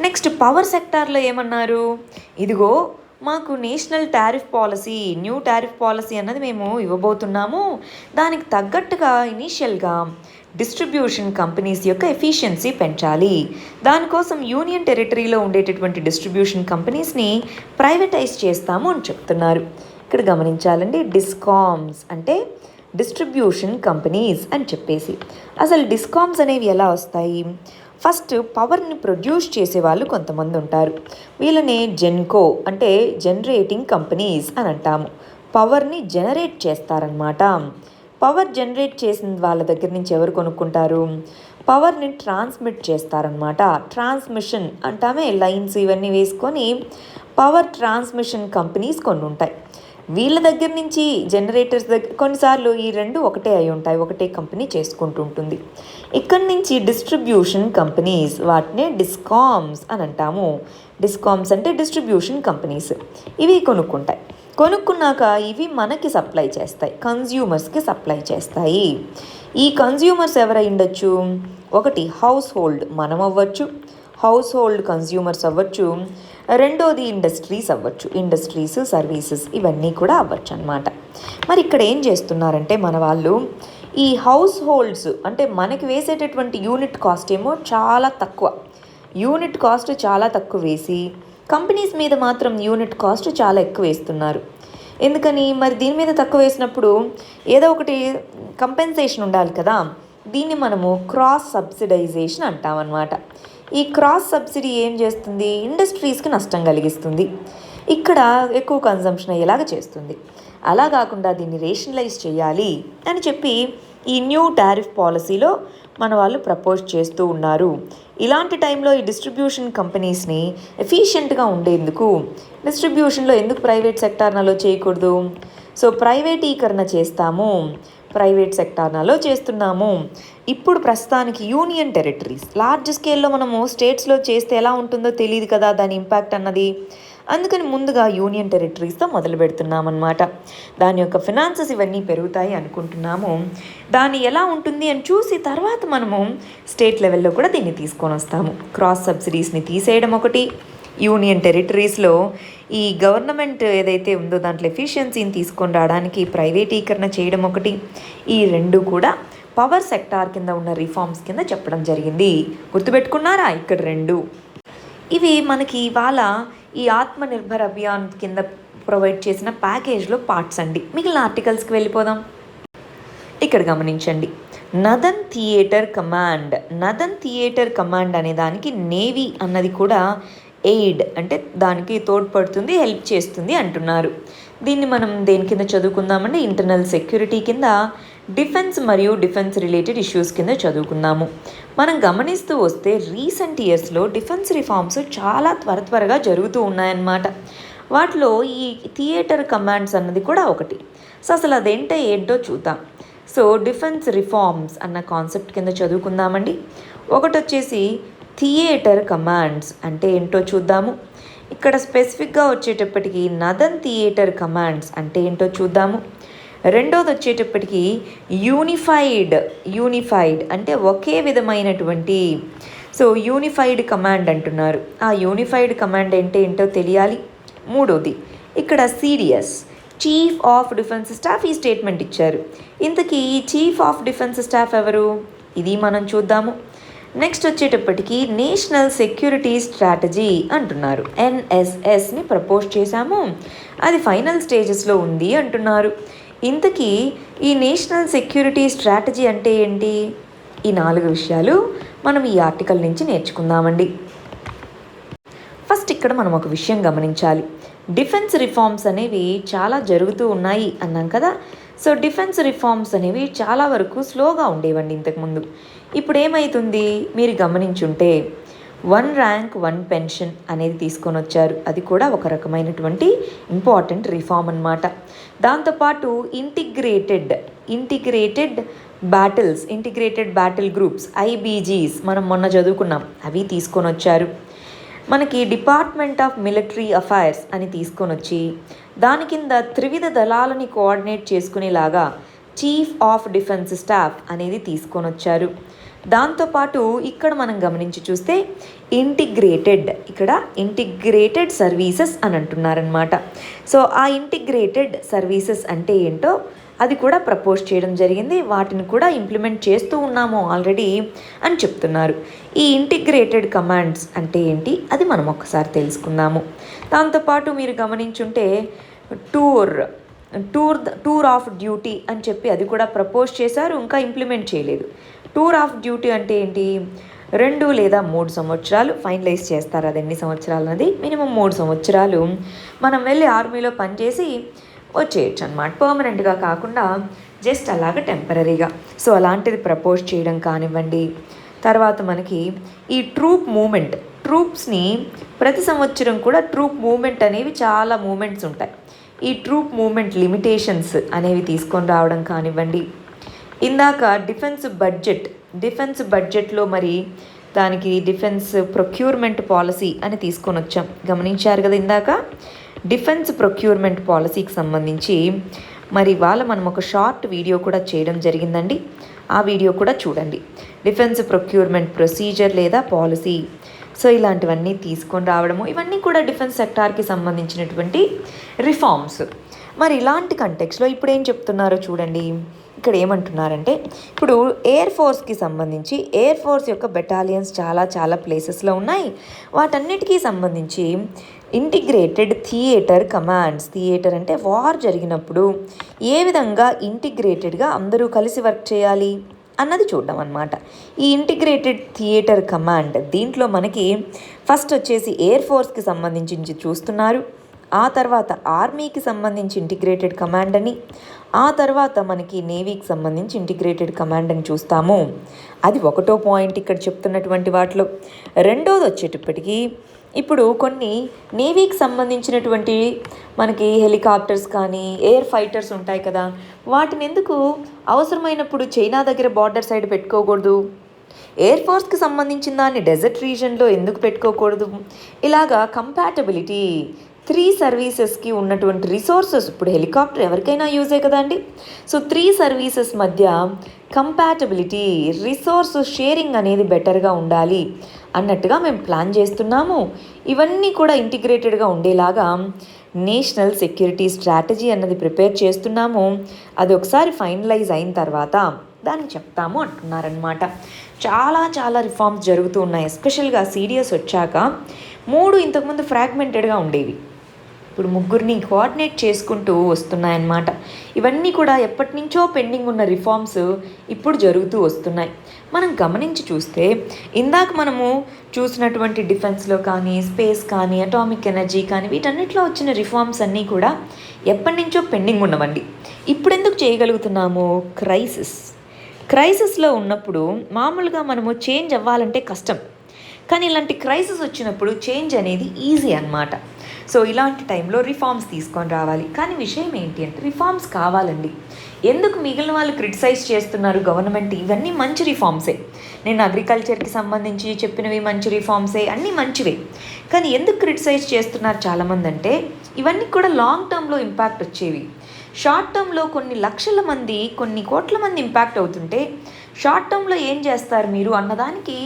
నెక్స్ట్ పవర్ సెక్టార్లో ఏమన్నారు, ఇదిగో మాకు national tariff policy, new tariff policy అన్నది మేము ఇవ్వబోతున్నాము. దానికి తగ్గట్టుగా ఇనీషియల్గా డిస్ట్రిబ్యూషన్ కంపెనీస్ యొక్క ఎఫిషియన్సీ పెంచాలి. దానికోసం యూనియన్ టెరిటరీలో ఉండేటటువంటి డిస్ట్రిబ్యూషన్ కంపెనీస్ని ప్రైవేటైజ్ చేస్తాము అని చెప్తున్నారు. ఇక్కడ గమనించాలండి, డిస్కామ్స్ అంటే డిస్ట్రిబ్యూషన్ కంపెనీస్ అని చెప్పేసి. అసలు డిస్కామ్స్ అనేవి ఎలా వస్తాయి, ఫస్ట్ పవర్ని ప్రొడ్యూస్ చేసే వాళ్ళు కొంతమంది ఉంటారు, వీళ్ళనే జెన్కో అంటే జనరేటింగ్ కంపెనీస్ అని అంటాము. పవర్ని జనరేట్ చేస్తారనమాట. పవర్ జనరేట్ చేసిన వాళ్ళ దగ్గర నుంచి ఎవరు కొనుక్కుంటారు, పవర్ని ట్రాన్స్మిట్ చేస్తారనమాట. ట్రాన్స్మిషన్ అంటామే, లైన్స్ ఇవన్నీ వేసుకొని పవర్ ట్రాన్స్మిషన్ కంపెనీస్ కొన్ని ఉంటాయి. వీళ్ళ దగ్గర నుంచి జనరేటర్స్ దగ్గర కొన్నిసార్లు ఈ రెండు ఒకటే అయి ఉంటాయి, ఒకటే కంపెనీ చేసుకుంటూ ఉంటుంది. ఇక్కడి నుంచి డిస్ట్రిబ్యూషన్ కంపెనీస్, వాటినే డిస్కామ్స్ అని అంటాము. డిస్కామ్స్ అంటే డిస్ట్రిబ్యూషన్ కంపెనీస్, ఇవి కొనుక్కుంటాయి. కొనుక్కున్నాక ఇవి మనకి సప్లై చేస్తాయి, కన్జ్యూమర్స్కి సప్లై చేస్తాయి. ఈ కన్జ్యూమర్స్ ఎవరై ఉండొచ్చు? ఒకటి హౌస్ హోల్డ్ మనం అవ్వచ్చు, హౌస్ హోల్డ్ కన్జ్యూమర్స్ అవ్వచ్చు. రెండోది ఇండస్ట్రీస్ అవ్వచ్చు, ఇండస్ట్రీస్ సర్వీసెస్ ఇవన్నీ కూడా అవ్వచ్చు అనమాట. మరి ఇక్కడ ఏం చేస్తున్నారంటే మన వాళ్ళు ఈ హౌస్ హోల్డ్స్ అంటే మనకి వేసేటటువంటి యూనిట్ కాస్ట్ ఏమో చాలా తక్కువ, యూనిట్ కాస్ట్ చాలా తక్కువ వేసి కంపెనీస్ మీద మాత్రం యూనిట్ కాస్ట్ చాలా ఎక్కువ వేస్తున్నారు. ఎందుకని? మరి దీని మీద తక్కువ వేసినప్పుడు ఏదో ఒకటి కంపెన్సేషన్ ఉండాలి కదా. దీన్ని మనము క్రాస్ సబ్సిడైజేషన్ అంటామన్నమాట. ఈ క్రాస్ సబ్సిడీ ఏం చేస్తుంది? ఇండస్ట్రీస్కి నష్టం కలిగిస్తుంది, ఇక్కడ ఎక్కువ కన్జంప్షన్ అయ్యేలాగా చేస్తుంది. అలా కాకుండా దీన్ని రేషనలైజ్ చేయాలి అని చెప్పి ఈ న్యూ టారిఫ్ పాలసీలో మన వాళ్ళు ప్రపోజ్ చేస్తూ ఉన్నారు. ఇలాంటి టైంలో ఈ డిస్ట్రిబ్యూషన్ కంపెనీస్ని ఎఫిషియెంట్గా ఉండేందుకు డిస్ట్రిబ్యూషన్లో ఎందుకు ప్రైవేట్ సెక్టార్నలో చేయకూడదు? సో ప్రైవేటీకరణ చేస్తాము, ప్రైవేట్ సెక్టార్నలో చేస్తున్నాము. ఇప్పుడు ప్రస్తుతానికి యూనియన్ టెరిటరీస్ లార్జ్ స్కేల్లో మనము స్టేట్స్లో చేస్తే ఎలా ఉంటుందో తెలియదు కదా దాని ఇంపాక్ట్ అన్నది. అందుకని ముందుగా యూనియన్ టెరిటరీస్తో మొదలు పెడుతున్నామన్నమాట. దాని యొక్క ఫినాన్సెస్ ఇవన్నీ పెరుగుతాయి అనుకుంటున్నాము. దాన్ని ఎలా ఉంటుంది అని చూసి తర్వాత మనము స్టేట్ లెవెల్లో కూడా దీన్ని తీసుకొని వస్తాము. క్రాస్ సబ్సిడీస్ని తీసేయడం ఒకటి, యూనియన్ టెరిటరీస్లో ఈ గవర్నమెంట్ ఏదైతే ఉందో దాంట్లో ఎఫిషియన్సీని తీసుకొని రావడానికి ప్రైవేటీకరణ చేయడం ఒకటి. ఈ రెండు కూడా పవర్ సెక్టార్ కింద ఉన్న రిఫార్మ్స్ కింద చెప్పడం జరిగింది. గుర్తుపెట్టుకున్నారా? ఇక్కడ రెండు ఇవి మనకి ఇవాళ ఈ ఆత్మనిర్భర్ అభియాన్ కింద ప్రొవైడ్ చేసిన ప్యాకేజ్లో పార్ట్స్ అండి. మిగిలిన ఆర్టికల్స్కి వెళ్ళిపోదాం. ఇక్కడ గమనించండి, నదన్ థియేటర్ కమాండ్. నదన్ థియేటర్ కమాండ్ అనే దానికి నేవీ అన్నది కూడా ఎయిడ్ అంటే దానికి తోడ్పడుతుంది, హెల్ప్ చేస్తుంది అంటున్నారు. దీన్ని మనం దేని కింద చదువుకుందామంటే ఇంటర్నల్ సెక్యూరిటీ కింద, డిఫెన్స్ మరియు డిఫెన్స్ రిలేటెడ్ ఇష్యూస్ కింద చదువుకుందాము. మనం గమనిస్తూ వస్తే రీసెంట్ ఇయర్స్లో డిఫెన్స్ రిఫార్మ్స్ చాలా త్వరగా జరుగుతూ ఉన్నాయన్నమాట. వాటిలో ఈ థియేటర్ కమాండ్స్ అన్నది కూడా ఒకటి. సో అసలు ఏంటో చూద్దాం. సో డిఫెన్స్ రిఫార్మ్స్ అన్న కాన్సెప్ట్ కింద చదువుకుందామండి. ఒకటి వచ్చేసి థియేటర్ కమాండ్స్ అంటే ఏంటో చూద్దాము. ఇక్కడ స్పెసిఫిక్గా వచ్చేటప్పటికి నదన్ థియేటర్ కమాండ్స్ అంటే ఏంటో చూద్దాము. రెండోది వచ్చేటప్పటికి యూనిఫైడ్ అంటే ఒకే విధమైనటువంటి, సో యూనిఫైడ్ కమాండ్ అంటున్నారు. ఆ యూనిఫైడ్ కమాండ్ అంటే ఏంటో తెలియాలి. మూడోది ఇక్కడ CDS, chief of defence staff ఈ స్టేట్మెంట్ ఇచ్చారు. ఇంతకీ ఈ చీఫ్ ఆఫ్ డిఫెన్స్ స్టాఫ్ ఎవరు? ఇది మనం చూద్దాము. నెక్స్ట్ వచ్చేటప్పటికి నేషనల్ సెక్యూరిటీ స్ట్రాటజీ అంటున్నారు. ఎన్ఎస్ఎస్ని ప్రపోజ్ చేశాము, అది ఫైనల్ స్టేజెస్లో ఉంది అంటున్నారు. ఇంతకీ ఈ నేషనల్ సెక్యూరిటీ స్ట్రాటజీ అంటే ఏంటి? ఈ 4 విషయాలు మనం ఈ ఆర్టికల్ నుంచి నేర్చుకుందామండి. ఫస్ట్ ఇక్కడ మనం ఒక విషయం గమనించాలి. డిఫెన్స్ రిఫార్మ్స్ అనేవి చాలా జరుగుతూ ఉన్నాయి అన్నాం కదా. సో డిఫెన్స్ రిఫార్మ్స్ అనేవి చాలా వరకు స్లోగా ఉండేవండి ఇంతకుముందు. ఇప్పుడు ఏమవుతుంది మీరు గమనించుంటే 1 ర్యాంక్ 1 పెన్షన్ అనేది తీసుకొని వచ్చారు. అది కూడా ఒక రకమైనటువంటి ఇంపార్టెంట్ రిఫార్మ్ అన్నమాట. దాంతోపాటు ఇంటిగ్రేటెడ్ బ్యాటిల్ గ్రూప్స్ ఐబీజీస్ మనం మొన్న చదువుకున్నాం, అవి తీసుకొని వచ్చారు. మనకి డిపార్ట్మెంట్ ఆఫ్ మిలిటరీ అఫైర్స్ అని తీసుకొని వచ్చి దాని కింద త్రివిధ దళాలని కోఆర్డినేట్ చేసుకునేలాగా చీఫ్ ఆఫ్ డిఫెన్స్ స్టాఫ్ అనేది తీసుకొని వచ్చారు. దాంతోపాటు ఇక్కడ మనం గమనించి చూస్తే ఇంటిగ్రేటెడ్ సర్వీసెస్ అని అంటున్నారనమాట. సో ఆ ఇంటిగ్రేటెడ్ సర్వీసెస్ అంటే ఏంటో అది కూడా ప్రపోజ్ చేయడం జరిగింది. వాటిని కూడా ఇంప్లిమెంట్ చేస్తూ ఉన్నాము ఆల్రెడీ అని చెప్తున్నారు. ఈ ఇంటిగ్రేటెడ్ కమాండ్స్ అంటే ఏంటి అది మనం ఒక్కసారి తెలుసుకుందాము. దాంతోపాటు మీరు గమనించుంటే టూర్ ఆఫ్ డ్యూటీ అని చెప్పి అది కూడా ప్రపోజ్ చేశారు, ఇంకా ఇంప్లిమెంట్ చేయలేదు. టూర్ ఆఫ్ డ్యూటీ అంటే ఏంటి? 2 లేదా 3 సంవత్సరాలు ఫైనలైజ్ చేస్తారు. అది ఎన్ని సంవత్సరాలు అన్నది మినిమం 3 సంవత్సరాలు మనం వెళ్ళి ఆర్మీలో పనిచేసి వచ్చేయచ్చు అనమాట. పర్మనెంట్గా కాకుండా జస్ట్ అలాగ టెంపరీగా. సో అలాంటిది ప్రపోజ్ చేయడం కానివ్వండి. తర్వాత మనకి ఈ ట్రూప్స్ని ప్రతి సంవత్సరం కూడా ట్రూప్ మూమెంట్ అనేవి చాలా మూమెంట్స్ ఉంటాయి. ఈ ట్రూప్ మూమెంట్ లిమిటేషన్స్ అనేవి తీసుకొని రావడం కానివ్వండి. ఇందాక డిఫెన్స్ బడ్జెట్లో మరి దానికి డిఫెన్స్ ప్రొక్యూర్మెంట్ పాలసీ అని తీసుకొని వచ్చాం, గమనించారు కదా ఇందాక. డిఫెన్స్ ప్రొక్యూర్మెంట్ పాలసీకి సంబంధించి మరి ఇవాళ మనం ఒక షార్ట్ వీడియో కూడా చేయడం జరిగిందండి. ఆ వీడియో కూడా చూడండి. డిఫెన్స్ ప్రొక్యూర్మెంట్ ప్రొసీజర్ లేదా పాలసీ, సో ఇలాంటివన్నీ తీసుకొని రావడము, ఇవన్నీ కూడా డిఫెన్స్ సెక్టార్కి సంబంధించినటువంటి రిఫార్మ్స్. మరి ఇలాంటి కంటెక్స్లో ఇప్పుడు ఏం చెప్తున్నారో చూడండి. ఇక్కడ ఏమంటున్నారంటే, ఇప్పుడు ఎయిర్ ఫోర్స్కి సంబంధించి ఎయిర్ ఫోర్స్ యొక్క బెటాలియన్స్ చాలా ప్లేసెస్లో ఉన్నాయి. వాటన్నిటికీ సంబంధించి ఇంటిగ్రేటెడ్ థియేటర్ కమాండ్స్, థియేటర్ అంటే వార్ జరిగినప్పుడు ఏ విధంగా ఇంటిగ్రేటెడ్గా అందరూ కలిసి వర్క్ చేయాలి అన్నది చూడడం అన్నమాట. ఈ ఇంటిగ్రేటెడ్ థియేటర్ కమాండ్ దీంట్లో మనకి ఫస్ట్ వచ్చేసి ఎయిర్ ఫోర్స్కి సంబంధించి చూస్తున్నారు, ఆ తర్వాత ఆర్మీకి సంబంధించి ఇంటిగ్రేటెడ్ కమాండ్ అని, ఆ తర్వాత మనకి నేవీకి సంబంధించి ఇంటిగ్రేటెడ్ కమాండ్ అని చూస్తాము. అది ఒకటో పాయింట్ ఇక్కడ చెప్తున్నటువంటి వాటిలో. రెండోది వచ్చేటప్పటికి ఇప్పుడు కొన్ని నేవీకి సంబంధించినటువంటి మనకి హెలికాప్టర్స్ కానీ ఎయిర్ ఫైటర్స్ ఉంటాయి కదా, వాటిని ఎందుకు అవసరమైనప్పుడు చైనా దగ్గర బార్డర్ సైడ్ పెట్టుకోకూడదు, ఎయిర్ ఫోర్స్కి సంబంధించిన దాన్ని డెజర్ట్ రీజన్లో ఎందుకు పెట్టుకోకూడదు, ఇలాగా కంపాటబిలిటీ 3 సర్వీసెస్కి ఉన్నటువంటి రిసోర్సెస్, ఇప్పుడు హెలికాప్టర్ ఎవరికైనా యూజే కదా అండి. సో 3 సర్వీసెస్ మధ్య కంపాటబిలిటీ, రిసోర్స్ షేరింగ్ అనేది బెటర్గా ఉండాలి అన్నట్టుగా మేము ప్లాన్ చేస్తున్నాము. ఇవన్నీ కూడా ఇంటిగ్రేటెడ్గా ఉండేలాగా నేషనల్ సెక్యూరిటీ స్ట్రాటజీ అన్నది ప్రిపేర్ చేస్తున్నాము. అది ఒకసారి ఫైనలైజ్ అయిన తర్వాత దాన్ని చెప్తాము అంటున్నారనమాట. చాలా రిఫార్మ్స్ జరుగుతూ ఉన్నాయి. ఎస్పెషల్గా సిడిఎస్ వచ్చాక 3 ఇంతకుముందు ఫ్రాగ్మెంటెడ్గా ఉండేవి, ఇప్పుడు 3ని కోఆర్డినేట్ చేసుకుంటూ వస్తున్నాయన్నమాట. ఇవన్నీ కూడా ఎప్పటి నుంచో పెండింగ్ ఉన్న రిఫార్మ్స్ ఇప్పుడు జరుగుతూ వస్తున్నాయి. మనం గమనించి చూస్తే ఇందాక మనము చూసినటువంటి డిఫెన్స్లో కానీ, స్పేస్ కానీ, అటామిక్ ఎనర్జీ కానీ, వీటన్నిటిలో వచ్చిన రిఫార్మ్స్ అన్నీ కూడా ఎప్పటి నుంచో పెండింగ్ ఉన్నవండి. ఇప్పుడు ఎందుకు చేయగలుగుతున్నాము? క్రైసిస్లో ఉన్నప్పుడు మామూలుగా మనము చేంజ్ అవ్వాలంటే కష్టం, కానీ ఇలాంటి క్రైసిస్ వచ్చినప్పుడు చేంజ్ అనేది ఈజీ అన్నమాట. సో ఇలాంటి టైంలో రిఫార్మ్స్ తీసుకొని రావాలి. కానీ విషయం ఏంటి అంటే, రిఫార్మ్స్ కావాలండి. ఎందుకు మిగిలిన వాళ్ళు క్రిటిసైజ్ చేస్తున్నారు గవర్నమెంట్? ఇవన్నీ మంచి రిఫార్మ్సే. నేను అగ్రికల్చర్కి సంబంధించి చెప్పినవి మంచి రిఫార్మ్సే, అన్నీ మంచివే. కానీ ఎందుకు క్రిటిసైజ్ చేస్తున్నారు చాలామంది అంటే, ఇవన్నీ కూడా లాంగ్ టర్మ్లో ఇంపాక్ట్ వచ్చేవి. షార్ట్ టర్మ్లో కొన్ని లక్షల మంది, కొన్ని కోట్ల మంది ఇంపాక్ట్ అవుతుంటే షార్ట్ టర్మ్లో ఏం చేస్తారు మీరు అన్నదానికి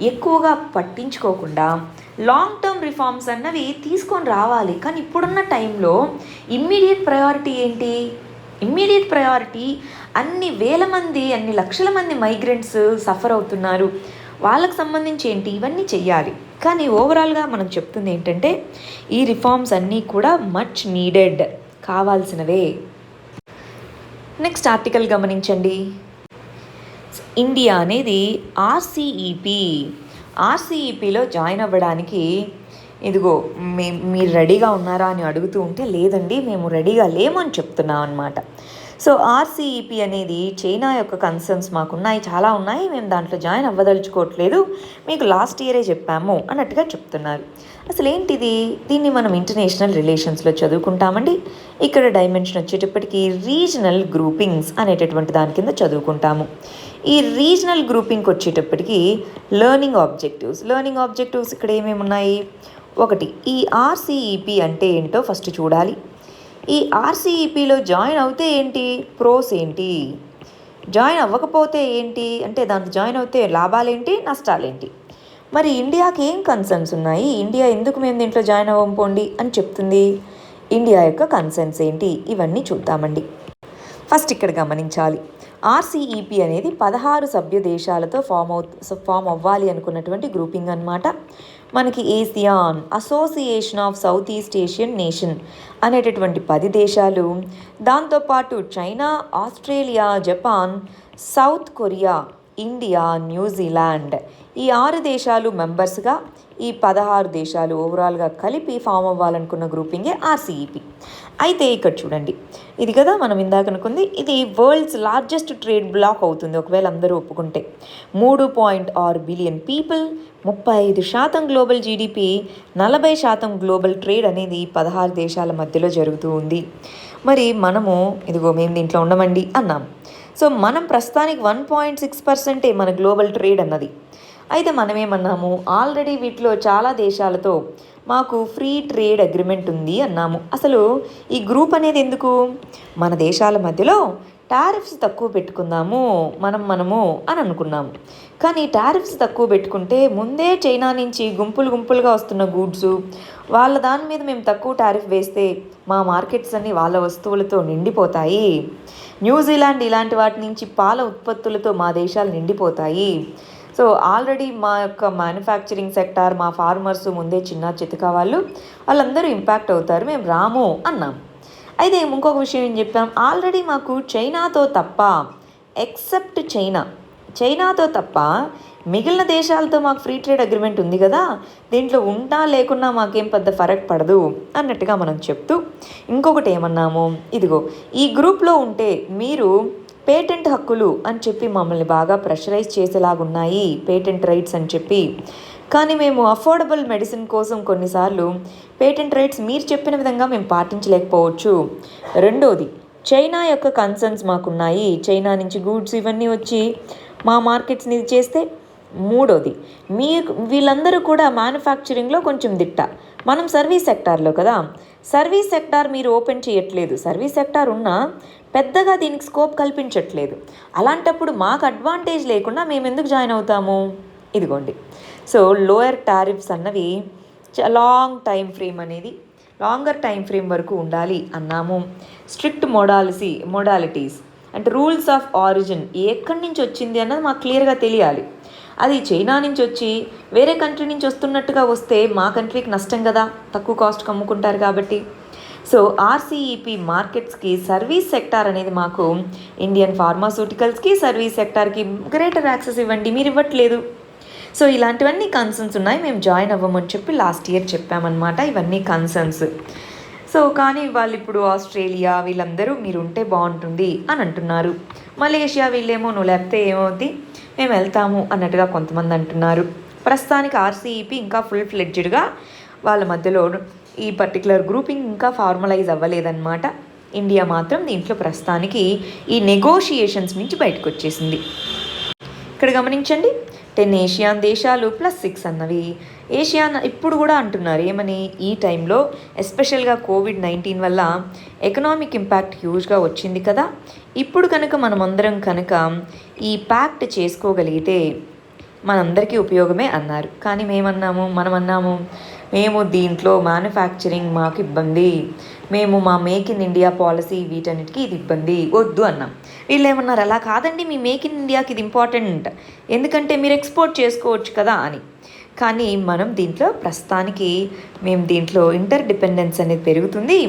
ఎక్కువగా పట్టించుకోకుండా లాంగ్ టర్మ్ రిఫార్మ్స్ అన్నవి తీసుకొని రావాలి. కానీ ఇప్పుడున్న టైంలో ఇమ్మీడియట్ ప్రయారిటీ ఏంటి? ఇమ్మీడియట్ ప్రయారిటీ అన్ని వేల మంది, అన్ని లక్షల మంది మైగ్రెంట్స్ సఫర్ అవుతున్నారు, వాళ్ళకి సంబంధించి ఏంటి? ఇవన్నీ చెయ్యాలి. కానీ ఓవరాల్గా మనం చెప్తుంది ఏంటంటే, ఈ రిఫార్మ్స్ అన్నీ కూడా మచ్ నీడెడ్, కావాల్సినవే. నెక్స్ట్ ఆర్టికల్ గమనించండి. ఇండియా అనేది ఆర్సీఈపీలో జాయిన్ అవ్వడానికి ఇదిగో మీరు రెడీగా ఉన్నారా అని అడుగుతూ ఉంటే, లేదండి మేము రెడీగా లేము అని చెప్తున్నాం అనమాట. సో ఆర్సీఈపీ అనేది చైనా యొక్క కన్సర్న్స్ మాకున్నాయి, చాలా ఉన్నాయి, మేము దాంట్లో జాయిన్ అవ్వదలుచుకోవట్లేదు, మీకు లాస్ట్ ఇయరే చెప్పాము అన్నట్టుగా చెప్తున్నారు. అసలు ఏంటిది? దీన్ని మనం ఇంటర్నేషనల్ రిలేషన్స్లో చదువుకుంటామండి. ఇక్కడ డైమెన్షన్ వచ్చేటప్పటికి రీజనల్ గ్రూపింగ్స్ అనేటటువంటి దాని కింద చదువుకుంటాము. ఈ రీజనల్ గ్రూపింగ్కి వచ్చేటప్పటికి లెర్నింగ్ ఆబ్జెక్టివ్స్ ఇక్కడ ఏమేమి ఉన్నాయి? ఒకటి, ఈ ఆర్సీఈపీ అంటే ఏంటో ఫస్ట్ చూడాలి. ఈ ఆర్సీఈపీలో జాయిన్ అవుతే ఏంటి, ప్రోస్ ఏంటి, జాయిన్ అవ్వకపోతే ఏంటి, అంటే దాంట్లో జాయిన్ అవుతే లాభాలేంటి, నష్టాలేంటి, మరి ఇండియాకి ఏం కన్సర్న్స్ ఉన్నాయి, ఇండియా ఎందుకు మేము దీంట్లో జాయిన్ అవ్వకపోండి అని చెప్తుంది, ఇండియా యొక్క కన్సర్న్స్ ఏంటి, ఇవన్నీ చూద్దామండి. ఫస్ట్ ఇక్కడ గమనించాలి, ఆర్సీఈపీ అనేది 16 సభ్య దేశాలతో ఫామ్ అవ్వాలి అనుకున్నటువంటి గ్రూపింగ్ అన్నమాట. మనకి ASEAN, Association of South East Asian Nation అనేటటువంటి 10 దేశాలు, దాంతోపాటు China, Australia, Japan, South Korea, India, New Zealand, ఈ 6 దేశాలు మెంబర్స్గా ఈ 16 దేశాలు ఓవరాల్గా కలిపి ఫామ్ అవ్వాలనుకున్న గ్రూపింగే ఆర్సీఈపీ. అయితే ఇక్కడ చూడండి, ఇది కదా మనం ఇందాక అనుకుంది, ఇది వరల్డ్స్ లార్జెస్ట్ ట్రేడ్ బ్లాక్ అవుతుంది ఒకవేళ అందరూ ఒప్పుకుంటే. 3.6 billion people, 35% global GDP, 40% global trade అనేది 16 దేశాల మధ్యలో జరుగుతూ ఉంది. మరి మనము ఇదిగో మేము దీంట్లో ఉండమండి అన్నాం. సో మనం ప్రస్తుతానికి 1.6% మన గ్లోబల్ ట్రేడ్ అన్నది. అయితే మనమేమన్నాము, ఆల్రెడీ వీటిలో చాలా దేశాలతో మాకు ఫ్రీ ట్రేడ్ అగ్రిమెంట్ ఉంది అన్నాము. అసలు ఈ గ్రూప్ అనేది ఎందుకు? మన దేశాల మధ్యలో టారిఫ్స్ తక్కువ పెట్టుకుందాము మనము అని అనుకున్నాము. కానీ టారిఫ్స్ తక్కువ పెట్టుకుంటే ముందే చైనా నుంచి గుంపులుగా వస్తున్న గూడ్స్ వాళ్ళ దాని మీద మేము తక్కువ టారిఫ్ వేస్తే మా మార్కెట్స్ అన్నీ వాళ్ళ వస్తువులతో నిండిపోతాయి. న్యూజిలాండ్ ఇలాంటి వాటి నుంచి పాల ఉత్పత్తులతో మా దేశాలు నిండిపోతాయి. సో ఆల్రెడీ మా యొక్క మ్యానుఫ్యాక్చరింగ్ సెక్టార్, మా ఫార్మర్స్ ముందే చిన్న చితక వాళ్ళందరూ ఇంపాక్ట్ అవుతారు, మేము రాము అన్నాం. అయితే ఇంకొక విషయం ఏం చెప్పాం, ఆల్రెడీ మాకు చైనాతో తప్ప ఎక్సెప్ట్ చైనాతో తప్ప మిగిలిన దేశాలతో మాకు ఫ్రీ ట్రేడ్ అగ్రిమెంట్ ఉంది కదా, దీంట్లో ఉన్నా లేకున్నా మాకేం పెద్ద ఫరక్ పడదు అన్నట్టుగా మనం చెప్తూ ఇంకొకటి ఏమన్నాము, ఇదిగో ఈ గ్రూప్లో ఉంటే మీరు పేటెంట్ హక్కులు అని చెప్పి మమ్మల్ని బాగా ప్రెషరైజ్ చేసేలాగున్నాయి, పేటెంట్ రైట్స్ అని చెప్పి. కానీ మేము అఫోర్డబుల్ మెడిసిన్ కోసం కొన్నిసార్లు పేటెంట్ రైట్స్ మీరు చెప్పిన విధంగా మేము పాటించలేకపోవచ్చు. రెండోది, చైనా యొక్క కన్సర్న్స్ మాకున్నాయి, చైనా నుంచి గూడ్స్ ఇవన్నీ వచ్చి మా మార్కెట్స్ని ఇది చేస్తే. మూడోది, వీళ్ళందరూ కూడా మ్యానుఫ్యాక్చరింగ్లో కొంచెం దిట్ట, మనం సర్వీస్ సెక్టార్లో కదా, సర్వీస్ సెక్టార్ మీరు ఓపెన్ చేయట్లేదు, సర్వీస్ సెక్టార్ ఉన్నా పెద్దగా దీనికి స్కోప్ కల్పించట్లేదు. అలాంటప్పుడు మాకు అడ్వాంటేజ్ లేకుండా మేము ఎందుకు జాయిన్ అవుతాము? ఇదిగోండి, సో లోయర్ టారిఫ్స్ అన్నవి లాంగర్ టైం ఫ్రేమ్ వరకు ఉండాలి అన్నాము. స్ట్రిక్ట్ మోడాలిటీస్ అంటే రూల్స్ ఆఫ్ ఆరిజిన్ ఎక్కడి నుంచి వచ్చింది అన్నది మాకు క్లియర్గా తెలియాలి. అది చైనా నుంచి వచ్చి వేరే కంట్రీ నుంచి వస్తున్నట్టుగా వస్తే మా కంట్రీకి నష్టం కదా, తక్కువ కాస్ట్కి అమ్ముకుంటారు కాబట్టి. సో ఆర్సీఈపీ మార్కెట్స్కి సర్వీస్ సెక్టార్ అనేది మాకు ఇండియన్ ఫార్మాస్యూటికల్స్కి సర్వీస్ సెక్టార్కి గ్రేటర్ యాక్సెస్ ఇవ్వండి, మీరు ఇవ్వట్లేదు. సో ఇలాంటివన్నీ కన్సర్న్స్ ఉన్నాయి, మేము జాయిన్ అవ్వమని చెప్పి లాస్ట్ ఇయర్ చెప్పామన్నమాట. ఇవన్నీ కన్సర్న్స్. సో కానీ వాళ్ళు ఇప్పుడు ఆస్ట్రేలియా వీళ్ళందరూ మీరు ఉంటే బాగుంటుంది అని అంటున్నారు. మలేషియా వీళ్ళేమో నువ్వు లేకపోతే ఏమవుద్ది మేము వెళ్తాము అన్నట్టుగా కొంతమంది అంటున్నారు. ప్రస్తుతానికి ఆర్సీఈపీ ఇంకా ఫుల్ ఫ్లెడ్జ్డ్గా వాళ్ళ మధ్యలో ఈ పర్టికులర్ గ్రూపింగ్ ఇంకా ఫార్మలైజ్ అవ్వలేదన్నమాట. ఇండియా మాత్రం దీంట్లో ప్రస్తుతానికి ఈ నెగోషియేషన్స్ నుంచి బయటకు వచ్చేసింది. ఇక్కడ గమనించండి, 10 ఏషియాన్ దేశాలు +6 అన్నవి. ఏషియాన్ ఇప్పుడు కూడా అంటున్నారు ఏమని, ఈ టైంలో ఎస్పెషల్గా కోవిడ్-19 వల్ల ఎకనామిక్ ఇంపాక్ట్ హ్యూజ్గా వచ్చింది కదా, ఇప్పుడు కనుక మనమందరం కనుక ఈ ప్యాక్ట్ చేసుకోగలిగితే మనందరికీ ఉపయోగమే అన్నారు. కానీ మనమన్నాము మేము దీంట్లో మ్యానుఫ్యాక్చరింగ్ మాకు ఇబ్బంది, మేము మా మేక్ ఇన్ ఇండియా పాలసీ వీటన్నిటికీ ఇది ఇబ్బంది వద్దు అన్నాం. వీళ్ళు ఏమన్నారు, అలా కాదండి మీ మేక్ ఇన్ ఇండియాకి ఇది ఇంపార్టెంట్, ఎందుకంటే మీరు ఎక్స్పోర్ట్ చేసుకోవచ్చు కదా అని. కానీ మనం ప్రస్తుతానికి మేము దీంట్లో ఇంటర్ డిపెండెన్స్ అనేది పెరుగుతుంది,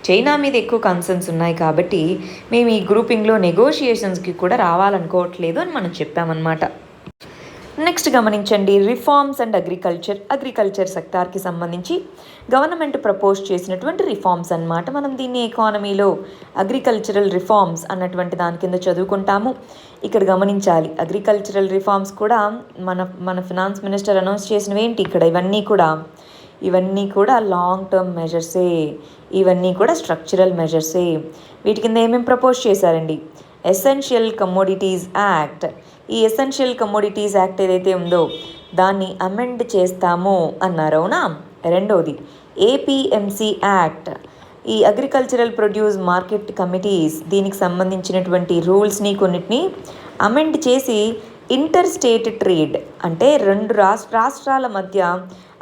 చైనా మీద ఎక్కువ కన్సర్న్స్ ఉన్నాయి కాబట్టి మేము ఈ గ్రూపింగ్లో నెగోషియేషన్స్కి కూడా రావాలనుకోవట్లేదు అని మనం చెప్పామన్నమాట. నెక్స్ట్ గమనించండి, రిఫార్మ్స్ అండ్ అగ్రికల్చర్ సెక్టార్కి సంబంధించి గవర్నమెంట్ ప్రపోజ్ చేసినటువంటి రిఫార్మ్స్ అన్నమాట. మనం దీన్ని ఎకానమీలో అగ్రికల్చరల్ రిఫార్మ్స్ అన్నటువంటి దాని కింద చదువుకుంటాము. ఇక్కడ గమనించాలి, అగ్రికల్చరల్ రిఫార్మ్స్ కూడా మన ఫినాన్స్ మినిస్టర్ అనౌన్స్ చేసినవి ఏంటి, ఇక్కడ ఇవన్నీ కూడా లాంగ్ టర్మ్ మెజర్సే, ఇవన్నీ కూడా స్ట్రక్చరల్ మెజర్సే. వీటి కింద ఏమేమి ప్రపోజ్ చేశారండి, ఎసెన్షియల్ కమోడిటీస్ యాక్ట్. ఈ ఎసెన్షియల్ కమోడిటీస్ యాక్ట్ ఏదైతే ఉందో దాన్ని అమెండ్ చేస్తాము అన్నారు, అవునా. రెండోది ఏపీఎంసీ యాక్ట్, ఈ అగ్రికల్చరల్ ప్రొడ్యూస్ మార్కెట్ కమిటీస్, దీనికి సంబంధించినటువంటి రూల్స్ని కొన్నిటిని అమెండ్ చేసి ఇంటర్ స్టేట్ ట్రేడ్ అంటే 2 రాష్ట్రాల మధ్య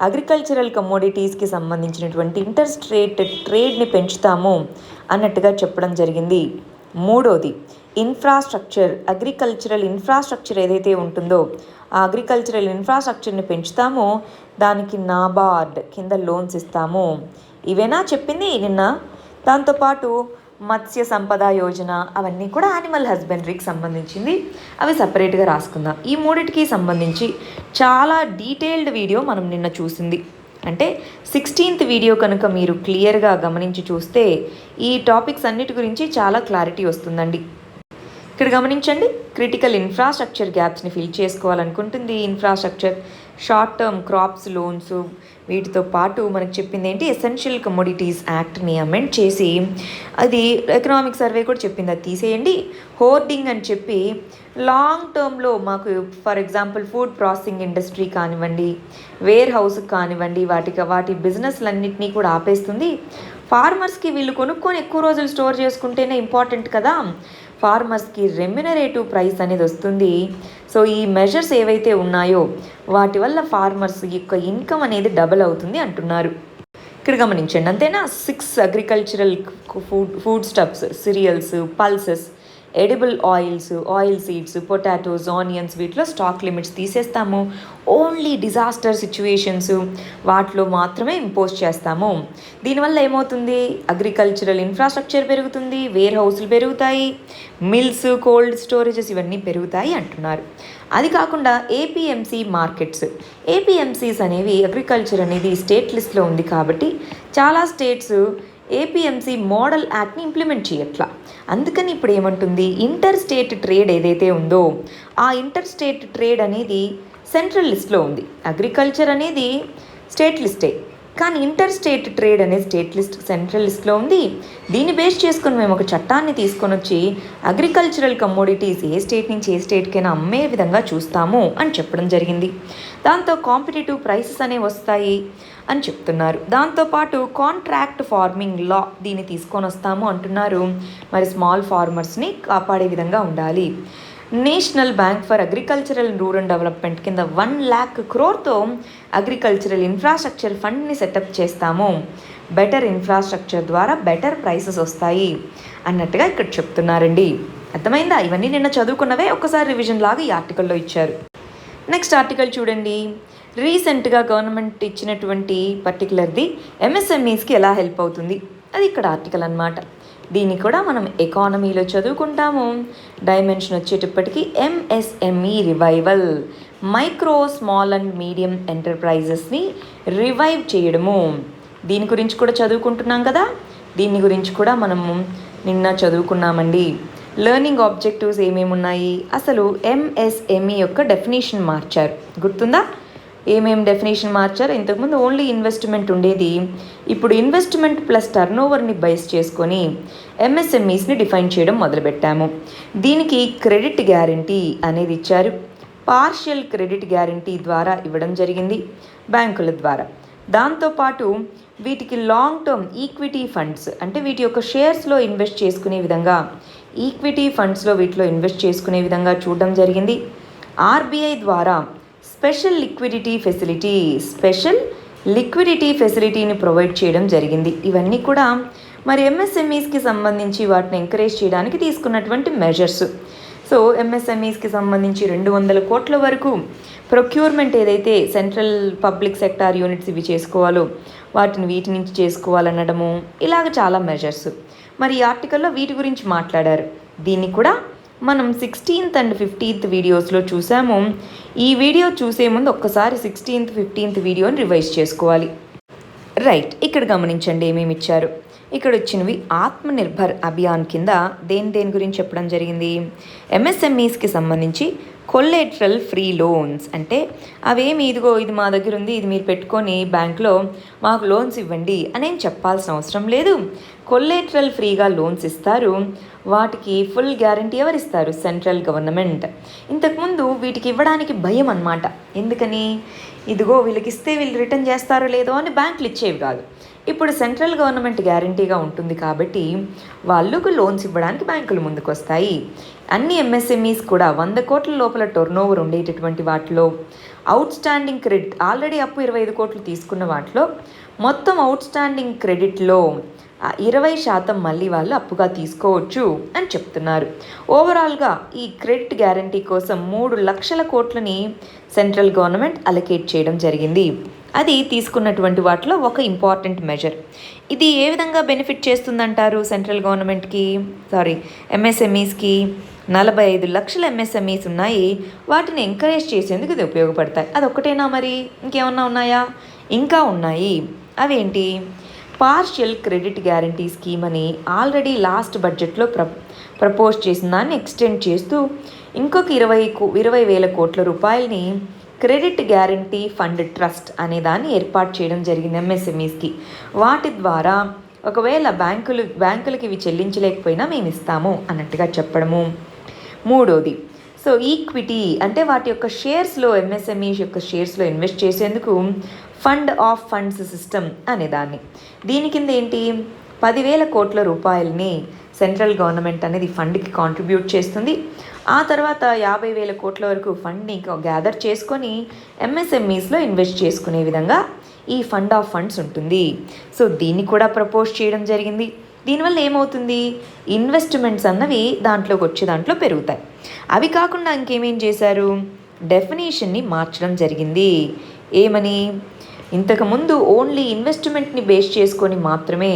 అగ్రికల్చరల్ కమోడిటీస్కి సంబంధించినటువంటి ఇంటర్ స్టేట్ ట్రేడ్ని పెంచుతాము అన్నట్టుగా చెప్పడం జరిగింది. మూడోది అగ్రికల్చరల్ ఇన్ఫ్రాస్ట్రక్చర్ ఏదైతే ఉంటుందో ఆ అగ్రికల్చరల్ ఇన్ఫ్రాస్ట్రక్చర్ని పెంచుతాము, దానికి నాబార్డ్ కింద లోన్స్ ఇస్తాము. ఇవేనా చెప్పింది నిన్న. దాంతోపాటు మత్స్య సంపద యోజన అవన్నీ కూడా యానిమల్ హస్బెండరీకి సంబంధించింది, అవి సపరేట్గా రాసుకుందాం. ఈ మూడిటికి సంబంధించి చాలా డీటెయిల్డ్ వీడియో మనం నిన్న చూసింది. అంటే 16th వీడియో కనుక మీరు క్లియర్గా గమనించి చూస్తే ఈ టాపిక్స్ అన్నిటి గురించి చాలా క్లారిటీ వస్తుందండి. ఇక్కడ గమనించండి, క్రిటికల్ ఇన్ఫ్రాస్ట్రక్చర్ గ్యాప్స్ని ఫిల్ చేసుకోవాలనుకుంటుంది infrastructure, short term crops loans, వీటితో పాటు మనకు చెప్పింది ఏంటి, ఎసెన్షియల్ కమోడిటీస్ యాక్ట్ని అమెండ్ చేసి అది ఎకనామిక్ సర్వే కూడా చెప్పింది అది తీసేయండి. హోర్డింగ్ అని చెప్పి లాంగ్ టర్మ్లో మాకు for example food processing industry కానివ్వండి, వేర్ హౌస్ కానివ్వండి, వాటి బిజినెస్లన్నింటినీ కూడా ఆపేస్తుంది. ఫార్మర్స్కి వీళ్ళు కొనుక్కొని ఎక్కువ రోజులు స్టోర్ చేసుకుంటేనే ఇంపార్టెంట్ కదా, ఫార్మర్స్కి రెమ్యునరేటివ్ ప్రైస్ అనేది వస్తుంది. సో ఈ మెజర్స్ ఏవైతే ఉన్నాయో వాటి వల్ల ఫార్మర్స్ యొక్క ఇన్కమ్ అనేది డబుల్ అవుతుంది అంటున్నారు. ఇక్కడ గమనించండి, అంతేనా. 6 agricultural food stuffs, cereals, pulses, edible oils, oil seeds, potatoes, onions, వీటిలో స్టాక్ లిమిట్స్ తీసేస్తాము. ఓన్లీ డిజాస్టర్ సిచ్యువేషన్స్ వాటిలో మాత్రమే ఇంపోజ్ చేస్తాము. దీనివల్ల ఏమవుతుంది, అగ్రికల్చరల్ ఇన్ఫ్రాస్ట్రక్చర్ పెరుగుతుంది, వేర్ హౌస్లు పెరుగుతాయి, మిల్స్, కోల్డ్ స్టోరేజెస్ ఇవన్నీ పెరుగుతాయి అంటున్నారు. అది కాకుండా ఏపీఎంసీ మార్కెట్స్, ఏపీఎంసీస్ అనేవి అగ్రికల్చర్ అనేది స్టేట్ లిస్ట్లో ఉంది కాబట్టి చాలా స్టేట్స్ ఏపీఎంసీ మోడల్ యాక్ట్ని ఇంప్లిమెంట్ చేయట్లా. అందుకని ఇప్పుడు ఏమంటుంది, ఇంటర్ స్టేట్ ట్రేడ్ ఏదైతే ఉందో ఆ ఇంటర్ స్టేట్ ట్రేడ్ అనేది సెంట్రల్ లిస్ట్లో ఉంది. అగ్రికల్చర్ అనేది స్టేట్ లిస్టే, కానీ ఇంటర్ స్టేట్ ట్రేడ్ అనేది స్టేట్ లిస్ట్ సెంట్రల్ లిస్ట్లో ఉంది. దీన్ని బేస్ చేసుకొని మేము ఒక చట్టాన్ని తీసుకొని వచ్చి అగ్రికల్చరల్ కమోడిటీస్ ఏ స్టేట్ నుంచి ఏ స్టేట్కైనా అమ్మే విధంగా చూస్తాము అని చెప్పడం జరిగింది. దాంతో కాంపిటేటివ్ ప్రైసెస్ అనేవి వస్తాయి అని చెప్తున్నారు. దాంతోపాటు కాంట్రాక్ట్ ఫార్మింగ్ లా దీన్ని తీసుకొని వస్తాము అంటున్నారు. మరి స్మాల్ ఫార్మర్స్ని కాపాడే విధంగా ఉండాలి. National bank for agricultural and rural development కింద 1 lakh crore అగ్రికల్చరల్ ఇన్ఫ్రాస్ట్రక్చర్ ఫండ్ని సెటప్ చేస్తాము. బెటర్ ఇన్ఫ్రాస్ట్రక్చర్ ద్వారా బెటర్ ప్రైసెస్ వస్తాయి అన్నట్టుగా ఇక్కడ చెప్తున్నారండి. అర్థమైందా? ఇవన్నీ నిన్న చదువుకున్నవే, ఒక్కసారి రివిజన్ లాగా ఈ ఆర్టికల్లో ఇచ్చారు. నెక్స్ట్ ఆర్టికల్ చూడండి. రీసెంట్గా గవర్నమెంట్ ఇచ్చినటువంటి పర్టికులర్ది ఎంఎస్ఎంఈస్కి ఎలా హెల్ప్ అవుతుంది, అది ఇక్కడ ఆర్టికల్ అన్నమాట. దీన్ని కూడా మనం ఎకానమీలో చదువుకుంటాము. డైమెన్షన్ వచ్చేటప్పటికి MSME revival, micro small and medium ఎంటర్ప్రైజెస్ని రివైవ్ చేయడము. దీని గురించి కూడా చదువుకుంటున్నాం కదా, దీని గురించి కూడా మనము నిన్న చదువుకున్నామండి. లెర్నింగ్ ఆబ్జెక్టివ్స్ ఏమేమి ఉన్నాయి, అసలు ఎంఎస్ఎంఈ యొక్క డెఫినేషన్ మార్చారు, గుర్తుందా? ఏమేమి డెఫినేషన్ మార్చారు? ఇంతకుముందు ఓన్లీ ఇన్వెస్ట్మెంట్ ఉండేది, ఇప్పుడు ఇన్వెస్ట్మెంట్ ప్లస్ టర్న్ ఓవర్ని బేస్ చేసుకొని ఎంఎస్ఎంఈస్ని డిఫైన్ చేయడం మొదలుపెట్టాము. దీనికి క్రెడిట్ గ్యారంటీ అనేది ఇచ్చారు. పార్షియల్ క్రెడిట్ గ్యారంటీ ద్వారా ఇవ్వడం జరిగింది బ్యాంకుల ద్వారా. దాంతోపాటు వీటికి లాంగ్ టర్మ్ ఈక్విటీ ఫండ్స్, అంటే వీటి యొక్క షేర్స్లో ఇన్వెస్ట్ చేసుకునే విధంగా, ఈక్విటీ ఫండ్స్లో వీటిలో ఇన్వెస్ట్ చేసుకునే విధంగా చూడడం జరిగింది. ఆర్బీఐ ద్వారా స్పెషల్ లిక్విడిటీ ఫెసిలిటీని ప్రొవైడ్ చేయడం జరిగింది. ఇవన్నీ కూడా మరి ఎంఎస్ఎంఈస్కి సంబంధించి వాటిని ఎంకరేజ్ చేయడానికి తీసుకున్నటువంటి మెజర్స్. సో ఎంఎస్ఎంఈస్కి సంబంధించి 200 కోట్ల వరకు ప్రొక్యూర్మెంట్ ఏదైతే సెంట్రల్ పబ్లిక్ సెక్టార్ యూనిట్స్ ఇవి చేసుకోవాలో వాటిని వీటి నుంచి చేసుకోవాలనడము, ఇలాగ చాలా మెజర్స్. మరి ఈ ఆర్టికల్లో వీటి గురించి మాట్లాడారు. దీన్ని కూడా మనం 16th and 15th వీడియోస్లో చూసాము. ఈ వీడియో చూసే ముందు ఒక్కసారి 16th, 15th వీడియోని రివైజ్ చేసుకోవాలి. రైట్, ఇక్కడ గమనించండి ఏమేమి ఇచ్చారు. ఇక్కడ వచ్చినవి ఆత్మనిర్భర్ అభియాన్ కింద దేని గురించి చెప్పడం జరిగింది. ఎంఎస్ఎంఈస్కి సంబంధించి కొల్లేటరల్ ఫ్రీ లోన్స్, అంటే అవేమి ఇదిగో ఇది మా దగ్గర ఉంది, ఇది మీరు పెట్టుకొని బ్యాంక్లో మాకు లోన్స్ ఇవ్వండి అనేం చెప్పాల్సిన అవసరం లేదు. కొల్లేటరల్ ఫ్రీగా లోన్స్ ఇస్తారు. వాటికి ఫుల్ గ్యారంటీ ఎవరు ఇస్తారు? Central government. ఇంతకుముందు వీటికి ఇవ్వడానికి భయం అన్నమాట. ఎందుకని? ఇదిగో వీళ్ళకి ఇస్తే వీళ్ళు రిటర్న్ చేస్తారో లేదో అని బ్యాంకులు ఇచ్చేవి కాదు. ఇప్పుడు సెంట్రల్ గవర్నమెంట్ గ్యారంటీగా ఉంటుంది కాబట్టి వాళ్ళకు లోన్స్ ఇవ్వడానికి బ్యాంకులు ముందుకు వస్తాయి. అన్ని ఎంఎస్ఎంఈస్ కూడా 100 కోట్ల లోపల టర్న్ ఓవర్ ఉండేటటువంటి వాటిలో అవుట్ స్టాండింగ్ క్రెడిట్, ఆల్రెడీ అప్పు 25 కోట్లు తీసుకున్న వాటిలో మొత్తం అవుట్ స్టాండింగ్ క్రెడిట్లో 20% మళ్ళీ వాళ్ళు అప్పుగా తీసుకోవచ్చు అని చెప్తున్నారు. ఓవరాల్గా ఈ క్రెడిట్ గ్యారంటీ కోసం 3 లక్షల కోట్లని సెంట్రల్ గవర్నమెంట్ అలొకేట్ చేయడం జరిగింది. అది తీసుకున్నటువంటి వాటిలో ఒక ఇంపార్టెంట్ మెజర్. ఇది ఏ విధంగా బెనిఫిట్ చేస్తుందంటారు సెంట్రల్ గవర్నమెంట్కి, ఎంఎస్ఎంఈస్కి? 45 లక్షల ఎంఎస్ఎంఈస్ ఉన్నాయి. వాటిని ఎంకరేజ్ చేసేందుకు ఇది ఉపయోగపడతాయి. అదొక్కటేనా? మరి ఇంకేమన్నా ఉన్నాయా? ఇంకా ఉన్నాయి. అవేంటి? పార్షియల్ క్రెడిట్ గ్యారంటీ స్కీమ్ అని ఆల్రెడీ లాస్ట్ బడ్జెట్లో ప్రపోజ్ చేసిన దాన్ని ఎక్స్టెండ్ చేస్తూ ఇంకొక 20,000 కోట్ల రూపాయలని క్రెడిట్ గ్యారంటీ ఫండ్ ట్రస్ట్ అనే దాన్ని ఏర్పాటు చేయడం జరిగింది ఎంఎస్ఎంఈస్కి. వాటి ద్వారా ఒకవేళ బ్యాంకులకి ఇవి చెల్లించలేకపోయినా మేము ఇస్తాము అన్నట్టుగా చెప్పడము. మూడోది, సో ఈక్విటీ అంటే వాటి యొక్క షేర్స్లో, ఎంఎస్ఎంఈ యొక్క షేర్స్లో ఇన్వెస్ట్ చేసేందుకు ఫండ్ ఆఫ్ ఫండ్స్ సిస్టమ్ అనేదాన్ని. దీని కింద ఏంటి, 10,000 కోట్ల రూపాయలని సెంట్రల్ గవర్నమెంట్ అనేది ఫండ్కి కాంట్రిబ్యూట్ చేస్తుంది. ఆ తర్వాత 50,000 కోట్ల వరకు ఫండ్ని గ్యాదర్ చేసుకొని ఎంఎస్ఎంఈస్లో ఇన్వెస్ట్ చేసుకునే విధంగా ఈ ఫండ్ ఆఫ్ ఫండ్స్ ఉంటుంది. సో దీన్ని కూడా ప్రపోజ్ చేయడం జరిగింది. దీనివల్ల ఏమవుతుంది, ఇన్వెస్ట్మెంట్స్ అన్నవి దాంట్లో పెరుగుతాయి. అవి కాకుండా ఇంకేమేం చేశారు, డెఫినేషన్ని మార్చడం జరిగింది. ఏమని, ఇంతకుముందు ఓన్లీ ఇన్వెస్ట్మెంట్ని బేస్ చేసుకొని మాత్రమే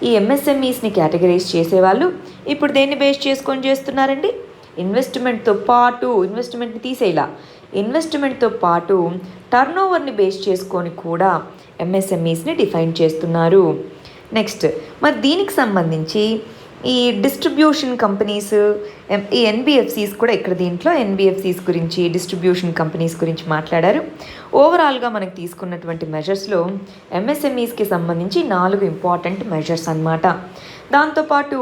ఈ ఎంఎస్ఎంఈస్ని కేటగరైజ్ చేసేవాళ్ళు. ఇప్పుడు దేన్ని బేస్ చేసుకొని చేస్తున్నారండి, ఇన్వెస్ట్మెంట్ని తీసేలా ఇన్వెస్ట్మెంట్తో పాటు టర్నోవర్ని బేస్ చేసుకొని కూడా ఎంఎస్ఎంఈస్ని డిఫైన్ చేస్తున్నారు. నెక్స్ట్, మరి దీనికి సంబంధించి ఈ డిస్ట్రిబ్యూషన్ కంపెనీస్, ఈ ఎన్బిఎఫ్సిస్ కూడా ఇక్కడ దీంట్లో ఎన్బిఎఫ్సిస్ గురించి, డిస్ట్రిబ్యూషన్ కంపెనీస్ గురించి మాట్లాడారు. ఓవరాల్గా మనకు తీసుకున్నటువంటి మెజర్స్లో ఎంఎస్ఎంఈస్కి సంబంధించి 4 ఇంపార్టెంట్ మెజర్స్ అన్నమాట. దాంతోపాటు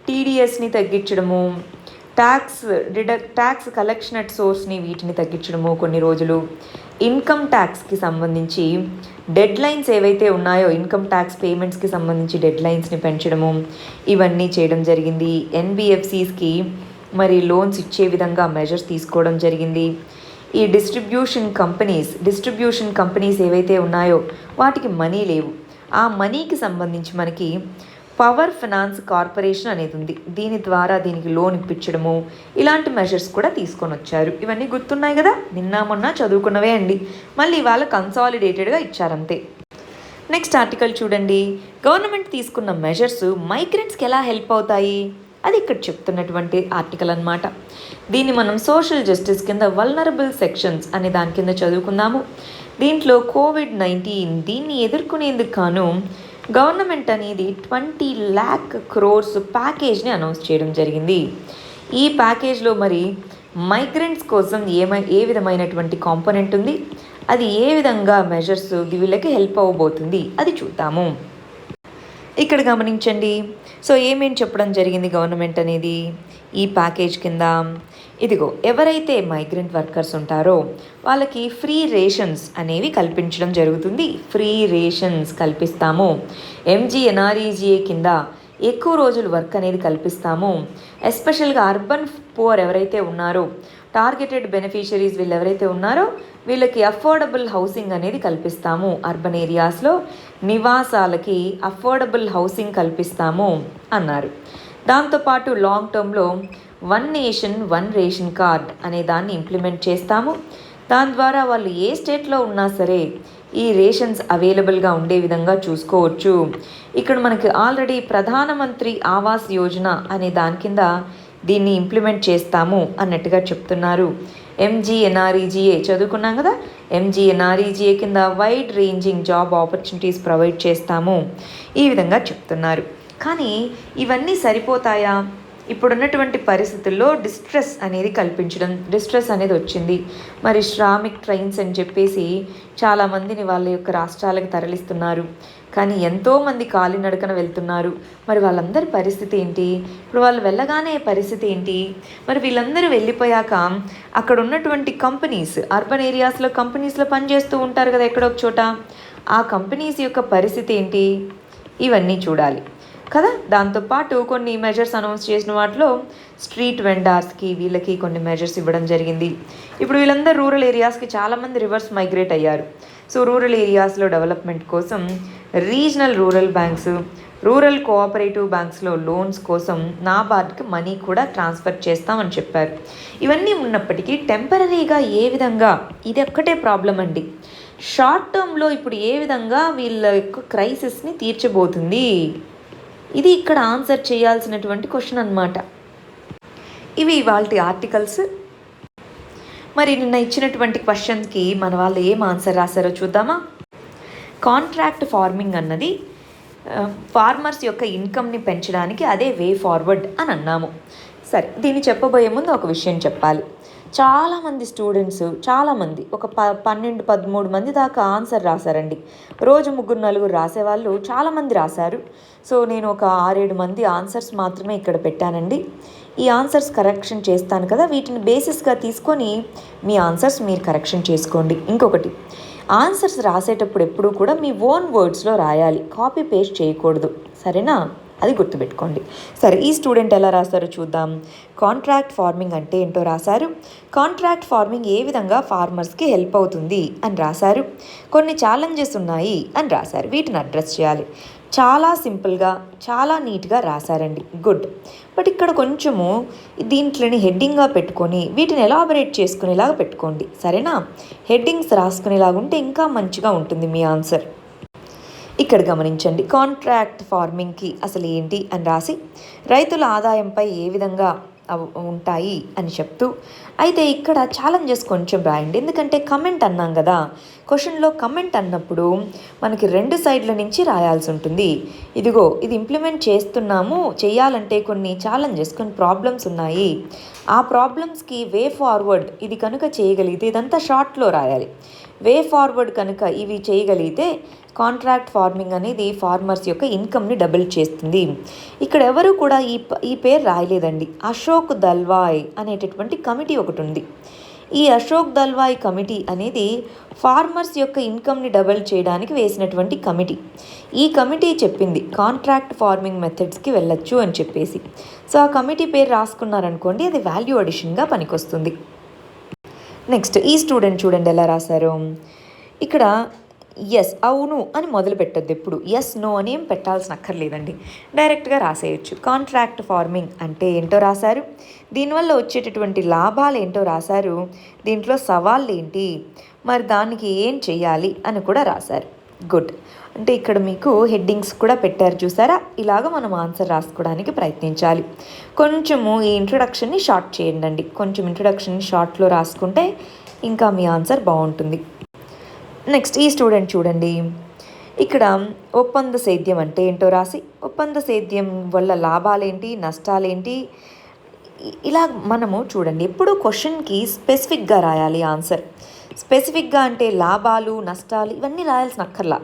టీడీఎస్ని తగ్గించడము, ట్యాక్స్ కలెక్షన్ అట్ సోర్స్ని వీటిని తగ్గించడము కొన్ని రోజులు, ఇన్కమ్ ట్యాక్స్కి సంబంధించి డెడ్ లైన్స్ ఏవైతే ఉన్నాయో, ఇన్కమ్ ట్యాక్స్ పేమెంట్స్కి సంబంధించి డెడ్ లైన్స్ని పెంచడము, ఇవన్నీ చేయడం జరిగింది. ఎన్బిఎఫ్సిస్కి మరి లోన్స్ ఇచ్చే విధంగా మెజర్స్ తీసుకోవడం జరిగింది. ఈ డిస్ట్రిబ్యూషన్ కంపెనీస్ ఏవైతే ఉన్నాయో వాటికి మనీ లేవు. ఆ మనీకి సంబంధించి మనకి పవర్ ఫైనాన్స్ కార్పొరేషన్ అనేది ఉంది. దీని ద్వారా దీనికి లోన్ ఇప్పించడము, ఇలాంటి మెజర్స్ కూడా తీసుకొని వచ్చారు. ఇవన్నీ గుర్తున్నాయి కదా, నిన్న మొన్న చదువుకున్నవే అండి. మళ్ళీ ఇవాళ కన్సాలిడేటెడ్గా ఇచ్చారంతే. నెక్స్ట్ ఆర్టికల్ చూడండి, గవర్నమెంట్ తీసుకున్న మెజర్స్ మైగ్రెంట్స్కి ఎలా హెల్ప్ అవుతాయి, అది ఇక్కడ చెప్తున్నటువంటి ఆర్టికల్ అన్నమాట. దీన్ని మనం సోషల్ జస్టిస్ కింద వల్నరబుల్ సెక్షన్స్ అనే దాని కింద చదువుకుందాము. దీంట్లో కోవిడ్-19 దీన్ని ఎదుర్కొనేందుకు గాను గవర్నమెంట్ అనేది 20 lakh crores ప్యాకేజ్ని అనౌన్స్ చేయడం జరిగింది. ఈ ప్యాకేజ్లో మరి మైగ్రెంట్స్ కోసం ఏ విధమైనటువంటి కాంపోనెంట్ ఉంది, అది ఏ విధంగా మెజర్స్ వీళ్ళకి హెల్ప్ అవ్వబోతుంది అది చూద్దాము. ఇక్కడ గమనించండి, సో ఏమేమి చెప్పడం జరిగింది గవర్నమెంట్ అనేది ఈ ప్యాకేజ్ కింద. ఇదిగో, ఎవరైతే మైగ్రెంట్ వర్కర్స్ ఉంటారో వాళ్ళకి ఫ్రీ రేషన్స్ అనేవి కల్పించడం జరుగుతుంది. Free rations కల్పిస్తాము. ఎంజీఎన్ఆర్ఈజీఏ కింద ఎక్కువ రోజులు వర్క్ అనేది కల్పిస్తాము. ఎస్పెషల్గా అర్బన్ పూర్ ఎవరైతే ఉన్నారో, టార్గెటెడ్ బెనిఫిషరీస్ వీళ్ళు ఎవరైతే ఉన్నారో వీళ్ళకి అఫోర్డబుల్ హౌసింగ్ అనేది కల్పిస్తాము. అర్బన్ ఏరియాస్లో నివాసాలకి అఫోర్డబుల్ హౌసింగ్ కల్పిస్తాము అన్నారు. దాంతోపాటు లాంగ్ టర్మ్లో 1 నేషన్ 1 రేషన్ కార్డ్ అనే దాన్ని ఇంప్లిమెంట్ చేస్తాము. దాని ద్వారా వాళ్ళు ఏ స్టేట్లో ఉన్నా సరే ఈ రేషన్స్ అవైలబుల్గా ఉండే విధంగా చూసుకోవచ్చు. ఇక్కడ మనకి ఆల్రెడీ ప్రధానమంత్రి ఆవాస్ యోజన అనే దాని కింద దీన్ని ఇంప్లిమెంట్ చేస్తాము అన్నట్టుగా చెప్తున్నారు. ఎంజీఎన్ఆర్ఈజీఏ చదువుకున్నాం కదా, ఎంజీఎన్ఆర్ఈజీఏ కింద wide ranging job opportunities provide చేస్తాము, ఈ విధంగా చెప్తున్నారు. కానీ ఇవన్నీ సరిపోతాయా? ఇప్పుడున్నటువంటి పరిస్థితుల్లో డిస్ట్రెస్ అనేది వచ్చింది. మరి శ్రామిక్ ట్రైన్స్ అని చెప్పేసి చాలామందిని వాళ్ళ యొక్క రాష్ట్రాలకు తరలిస్తున్నారు. కానీ ఎంతోమంది కాలినడకన వెళ్తున్నారు. మరి వాళ్ళందరి పరిస్థితి ఏంటి? ఇప్పుడు వాళ్ళు వెళ్ళగానే పరిస్థితి ఏంటి? మరి వీళ్ళందరూ వెళ్ళిపోయాక అక్కడ ఉన్నటువంటి కంపెనీస్, అర్బన్ ఏరియాస్లో కంపెనీస్లో పనిచేస్తూ ఉంటారు కదా ఎక్కడో ఒక చోట, ఆ కంపెనీస్ యొక్క పరిస్థితి ఏంటి? ఇవన్నీ చూడాలి కదా. దాంతోపాటు కొన్ని మెజర్స్ అనౌన్స్ చేసిన వాటిలో స్ట్రీట్ వెండర్స్కి వీళ్ళకి కొన్ని మెజర్స్ ఇవ్వడం జరిగింది. ఇప్పుడు వీళ్ళందరూ రూరల్ ఏరియాస్కి చాలామంది రివర్స్ మైగ్రేట్ అయ్యారు. సో రూరల్ ఏరియాస్లో డెవలప్మెంట్ కోసం regional rural banks, rural cooperative బ్యాంక్స్లో లోన్స్ కోసం నాబార్డ్కి మనీ కూడా ట్రాన్స్ఫర్ చేస్తామని చెప్పారు. ఇవన్నీ ఉన్నప్పటికీ టెంపరీగా ఏ విధంగా, ఇది ఒక్కటే ప్రాబ్లం అండి, షార్ట్ టర్మ్లో ఇప్పుడు ఏ విధంగా వీళ్ళ యొక్క క్రైసిస్ని తీర్చబోతుంది, ఇది ఇక్కడ ఆన్సర్ చేయాల్సినటువంటి క్వశ్చన్ అన్నమాట. ఇవి ఇవాల్టి ఆర్టికల్స్. మరి నిన్న ఇచ్చినటువంటి క్వశ్చన్కి మన వాళ్ళు ఏం ఆన్సర్ రాశారో చూద్దామా. కాంట్రాక్ట్ ఫార్మింగ్ అన్నది ఫార్మర్స్ యొక్క ఇన్కమ్ని పెంచడానికి అదే వే ఫార్వర్డ్ అని అన్నాము. సరే, దీన్ని చెప్పబోయే ముందు ఒక విషయం చెప్పాలి. చాలామంది స్టూడెంట్స్ ఒక 12-13 మంది దాకా ఆన్సర్ రాశారండి. రోజు 3-4 రాసేవాళ్ళు చాలామంది రాశారు. సో నేను ఒక 6-7 మంది ఆన్సర్స్ మాత్రమే ఇక్కడ పెట్టానండి. ఈ ఆన్సర్స్ కరెక్షన్ చేస్తాను కదా, వీటిని బేసిస్గా తీసుకొని మీ ఆన్సర్స్ మీరు కరెక్షన్ చేసుకోండి. ఇంకొకటి, ఆన్సర్స్ రాసేటప్పుడు ఎప్పుడూ కూడా మీ ఓన్ వర్డ్స్లో రాయాలి, కాపీ పేస్ట్ చేయకూడదు, సరేనా? అది గుర్తుపెట్టుకోండి. సరే, ఈ స్టూడెంట్ ఎలా రాశారో చూద్దాం. కాంట్రాక్ట్ ఫార్మింగ్ అంటే ఏంటో రాశారు. కాంట్రాక్ట్ ఫార్మింగ్ ఏ విధంగా ఫార్మర్స్కి హెల్ప్ అవుతుంది అని రాశారు. కొన్ని ఛాలెంజెస్ ఉన్నాయి అని రాశారు, వీటిని అడ్రస్ చేయాలి. చాలా సింపుల్గా, చాలా నీట్గా రాశారండి, గుడ్. బట్ ఇక్కడ కొంచెము దీంట్లోని హెడ్డింగ్గా పెట్టుకొని వీటిని ఎలాబరేట్ చేసుకునేలాగా పెట్టుకోండి, సరేనా? హెడ్డింగ్స్ రాసుకునేలాగా ఉంటే ఇంకా మంచిగా ఉంటుంది మీ ఆన్సర్. ఇక్కడ గమనించండి, కాంట్రాక్ట్ ఫార్మింగ్కి అసలు ఏంటి అని రాసి రైతుల ఆదాయంపై ఏ విధంగా ఉంటాయి అని చెప్తూ, అయితే ఇక్కడ ఛాలెంజెస్ కొంచెం రాయండి. ఎందుకంటే కమెంట్ అన్నాం కదా, క్వశ్చన్లో కమెంట్ అన్నప్పుడు మనకి 2 సైడ్ల నుంచి రాయాల్సి ఉంటుంది. ఇదిగో ఇది ఇంప్లిమెంట్ చేయాలంటే కొన్ని ఛాలెంజెస్, కొన్ని ప్రాబ్లమ్స్ ఉన్నాయి, ఆ ప్రాబ్లమ్స్కి వే ఫార్వర్డ్ ఇది కనుక చేయగలిగితే, ఇదంతా షార్ట్లో రాయాలి. వే ఫార్వర్డ్ కనుక ఇవి చేయగలిగితే కాంట్రాక్ట్ ఫార్మింగ్ అనేది ఫార్మర్స్ యొక్క ఇన్కమ్ని డబుల్ చేస్తుంది. ఇక్కడ ఎవరు కూడా ఈ పేరు రాయలేదండి. అశోక్ దల్వాయ్ అనేటటువంటి కమిటీ ఒకటి ఉంది. ఈ అశోక్ దల్వాయ్ కమిటీ అనేది ఫార్మర్స్ యొక్క ఇన్కమ్ని డబుల్ చేయడానికి వేసినటువంటి కమిటీ. ఈ కమిటీ చెప్పింది కాంట్రాక్ట్ ఫార్మింగ్ మెథడ్స్కి వెళ్ళొచ్చు అని చెప్పేసి. సో ఆ కమిటీ పేరు రాసుకున్నారనుకోండి, అది వాల్యూ అడిషన్గా పనికొస్తుంది. నెక్స్ట్, ఈ స్టూడెంట్ చూడండి ఎలా రాశారు. ఇక్కడ ఎస్, అవును అని మొదలు పెట్టద్దు, ఎప్పుడు ఎస్ నో అని ఏం పెట్టాల్సిన అక్కర్లేదండి, డైరెక్ట్గా రాసేయచ్చు. కాంట్రాక్ట్ ఫార్మింగ్ అంటే ఏంటో రాశారు, దీనివల్ల వచ్చేటటువంటి లాభాలు ఏంటో రాశారు, దీంట్లో సవాళ్ళు ఏంటి, మరి దానికి ఏం చెయ్యాలి అని కూడా రాశారు, గుడ్. అంటే ఇక్కడ మీకు హెడ్డింగ్స్ కూడా పెట్టారు చూసారా, ఇలాగ మనం ఆన్సర్ రాసుకోవడానికి ప్రయత్నించాలి. కొంచెము ఈ ఇంట్రొడక్షన్ని షార్ట్ చేయండి, కొంచెం ఇంట్రొడక్షన్ని షార్ట్లో రాసుకుంటే ఇంకా మీ ఆన్సర్ బాగుంటుంది. నెక్స్ట్, ఈ స్టూడెంట్ చూడండి, ఇక్కడ ఒప్పంద సేద్యం అంటే ఏంటో రాసి, ఒప్పంద సేద్యం వల్ల లాభాలేంటి, నష్టాలేంటి, ఇలా మనము చూడండి ఎప్పుడు క్వశ్చన్కి స్పెసిఫిక్గా రాయాలి ఆన్సర్. స్పెసిఫిక్గా అంటే లాభాలు, నష్టాలు ఇవన్నీ రాయాల్సిన అక్కర్లా.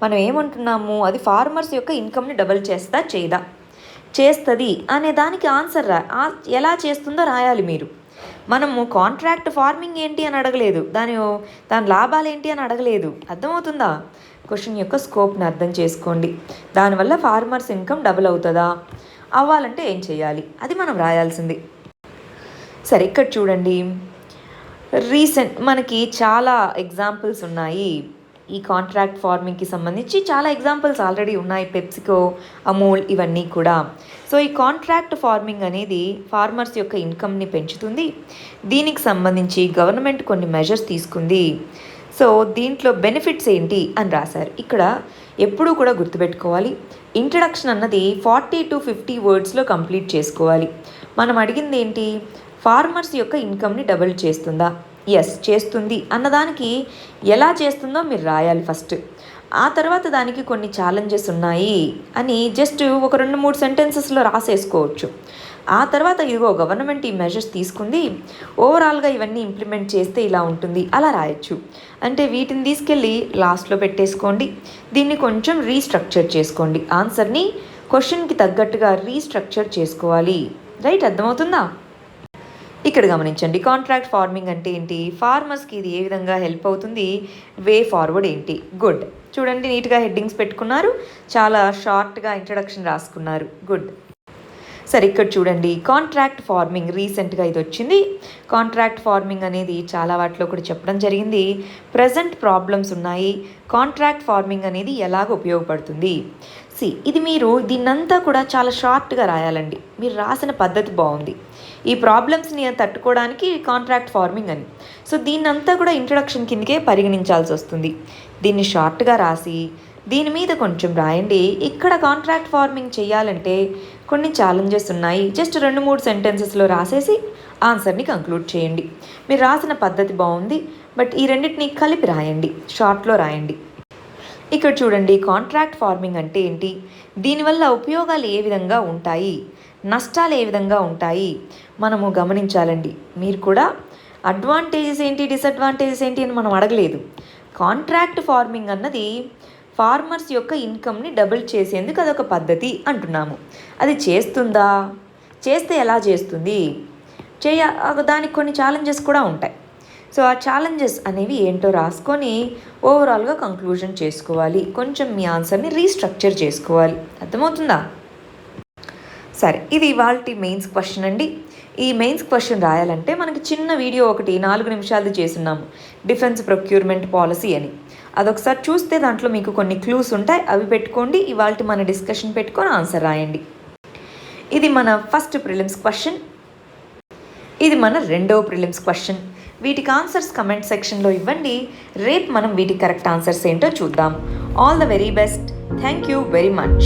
మనం ఏమంటున్నాము, అది ఫార్మర్స్ యొక్క ఇన్కమ్ని డబుల్ చేయదా, చేస్తుంది అనే దానికి ఆన్సర్ ఎలా చేస్తుందో రాయాలి మీరు. మనము కాంట్రాక్ట్ ఫార్మింగ్ ఏంటి అని అడగలేదు, దాని లాభాలు ఏంటి అని అడగలేదు. అర్థమవుతుందా? క్వశ్చన్ యొక్క స్కోప్ని అర్థం చేసుకోండి. దానివల్ల ఫార్మర్స్ ఇన్కమ్ డబుల్ అవుతుందా, అవ్వాలంటే ఏం చేయాలి, అది మనం రాయాల్సింది. సరే, ఇక్కడ చూడండి, మనకి చాలా ఎగ్జాంపుల్స్ ఉన్నాయి ఈ కాంట్రాక్ట్ ఫార్మింగ్కి సంబంధించి. చాలా ఎగ్జాంపుల్స్ ఆల్రెడీ ఉన్నాయి, పెప్సికో, అమూల్, ఇవన్నీ కూడా. సో ఈ కాంట్రాక్ట్ ఫార్మింగ్ అనేది ఫార్మర్స్ యొక్క ఇన్కమ్ని పెంచుతుంది. దీనికి సంబంధించి గవర్నమెంట్ కొన్ని మెజర్స్ తీసుకుంది. సో దీంట్లో బెనిఫిట్స్ ఏంటి అని రాశారు. ఇక్కడ ఎప్పుడూ కూడా గుర్తుపెట్టుకోవాలి, ఇంట్రడక్షన్ అన్నది 40-50 వర్డ్స్లో కంప్లీట్ చేసుకోవాలి. మనం అడిగింది ఏంటి, ఫార్మర్స్ యొక్క ఇన్కమ్ని డబుల్ చేస్తుందా, ఎస్ చేస్తుంది అన్నదానికి ఎలా చేస్తుందో మీరు రాయాలి ఫస్ట్. ఆ తర్వాత దానికి కొన్ని ఛాలెంజెస్ ఉన్నాయి అని జస్ట్ ఒక 2-3 సెంటెన్సెస్లో రాసేసుకోవచ్చు. ఆ తర్వాత ఇదిగో గవర్నమెంట్ ఈ మెజర్స్ తీసుకుంది, ఓవరాల్గా ఇవన్నీ ఇంప్లిమెంట్ చేస్తే ఇలా ఉంటుంది, అలా రాయొచ్చు. అంటే వీటిని తీసుకెళ్ళి లాస్ట్లో పెట్టేసుకోండి. దీన్ని కొంచెం రీస్ట్రక్చర్ చేసుకోండి, ఆన్సర్ని క్వశ్చన్కి తగ్గట్టుగా రీస్ట్రక్చర్ చేసుకోవాలి. రైట్, అర్థమవుతుందా? ఇక్కడ గమనించండి, కాంట్రాక్ట్ ఫార్మింగ్ అంటే ఏంటి, ఫార్మర్స్కి ఇది ఏ విధంగా హెల్ప్ అవుతుంది, వే ఫార్వర్డ్ ఏంటి, గుడ్. చూడండి, నీట్గా హెడ్డింగ్స్ పెట్టుకున్నారు, చాలా షార్ట్గా ఇంట్రడక్షన్ రాసుకున్నారు, గుడ్. సరే, ఇక్కడ చూడండి, కాంట్రాక్ట్ ఫార్మింగ్ రీసెంట్గా ఇది వచ్చింది. కాంట్రాక్ట్ ఫార్మింగ్ అనేది చాలా వాటిలో కూడా చెప్పడం జరిగింది. ప్రజెంట్ ప్రాబ్లమ్స్ ఉన్నాయి, కాంట్రాక్ట్ ఫార్మింగ్ అనేది ఎలాగ ఉపయోగపడుతుంది. ఇది మీరు దీన్నంతా కూడా చాలా షార్ట్గా రాయాలండి. మీరు రాసిన పద్ధతి బాగుంది, ఈ ప్రాబ్లమ్స్ని తట్టుకోవడానికి కాంట్రాక్ట్ ఫార్మింగ్ అని. సో దీన్నంతా కూడా ఇంట్రడక్షన్ కిందకే పరిగణించాల్సి వస్తుంది. దీన్ని షార్ట్గా రాసి దీని మీద కొంచెం రాయండి. ఇక్కడ కాంట్రాక్ట్ ఫార్మింగ్ చేయాలంటే కొన్ని ఛాలెంజెస్ ఉన్నాయి, జస్ట్ 2-3 సెంటెన్సెస్లో రాసేసి ఆన్సర్ని కంక్లూడ్ చేయండి. మీరు రాసిన పద్ధతి బాగుంది, బట్ ఈ రెండింటిని కలిపి రాయండి, షార్ట్లో రాయండి. ఇక్కడ చూడండి, కాంట్రాక్ట్ ఫార్మింగ్ అంటే ఏంటి, దీనివల్ల ఉపయోగాలు ఏ విధంగా ఉంటాయి, నష్టాలు ఏ విధంగా ఉంటాయి మనము గమనించాలండి. మీరు కూడా అడ్వాంటేజెస్ ఏంటి, డిసడ్వాంటేజెస్ ఏంటి అని మనం అడగలేదు. కాంట్రాక్ట్ ఫార్మింగ్ అన్నది ఫార్మర్స్ యొక్క ఇన్కమ్ని డబుల్ చేసేందుకు అదొక పద్ధతి అంటున్నాము. అది చేస్తుందా, చేస్తే ఎలా చేస్తుంది, దానికి కొన్ని ఛాలెంజెస్ కూడా ఉంటాయి. సో ఆ ఛాలెంజెస్ అనేవి ఏంటో రాసుకొని ఓవరాల్గా కంక్లూజన్ చేసుకోవాలి. కొంచెం మీ ఆన్సర్ని రీస్ట్రక్చర్ చేసుకోవాలి. అర్థమవుతుందా? సరే, ఇది ఇవాల్టి మెయిన్స్ క్వశ్చన్ అండి. ఈ మెయిన్స్ క్వశ్చన్ రాయాలంటే మనకి చిన్న వీడియో ఒకటి 4 నిమిషాలది చేస్తున్నాము, డిఫెన్స్ ప్రొక్యూర్మెంట్ పాలసీ అని. అదొకసారి చూస్తే దాంట్లో మీకు కొన్ని క్లూస్ ఉంటాయి, అవి పెట్టుకోండి. ఇవాల్టి మన డిస్కషన్ పెట్టుకొని ఆన్సర్ రాయండి. ఇది మన ఫస్ట్ ప్రిలిమ్స్ క్వశ్చన్, ఇది మన రెండవ ప్రిలిమ్స్ క్వశ్చన్. వీటికి ఆన్సర్స్ కమెంట్ సెక్షన్లో ఇవ్వండి. రేపు మనం వీటికి కరెక్ట్ ఆన్సర్స్ ఏంటో చూద్దాం. All the very best. Thank you very much.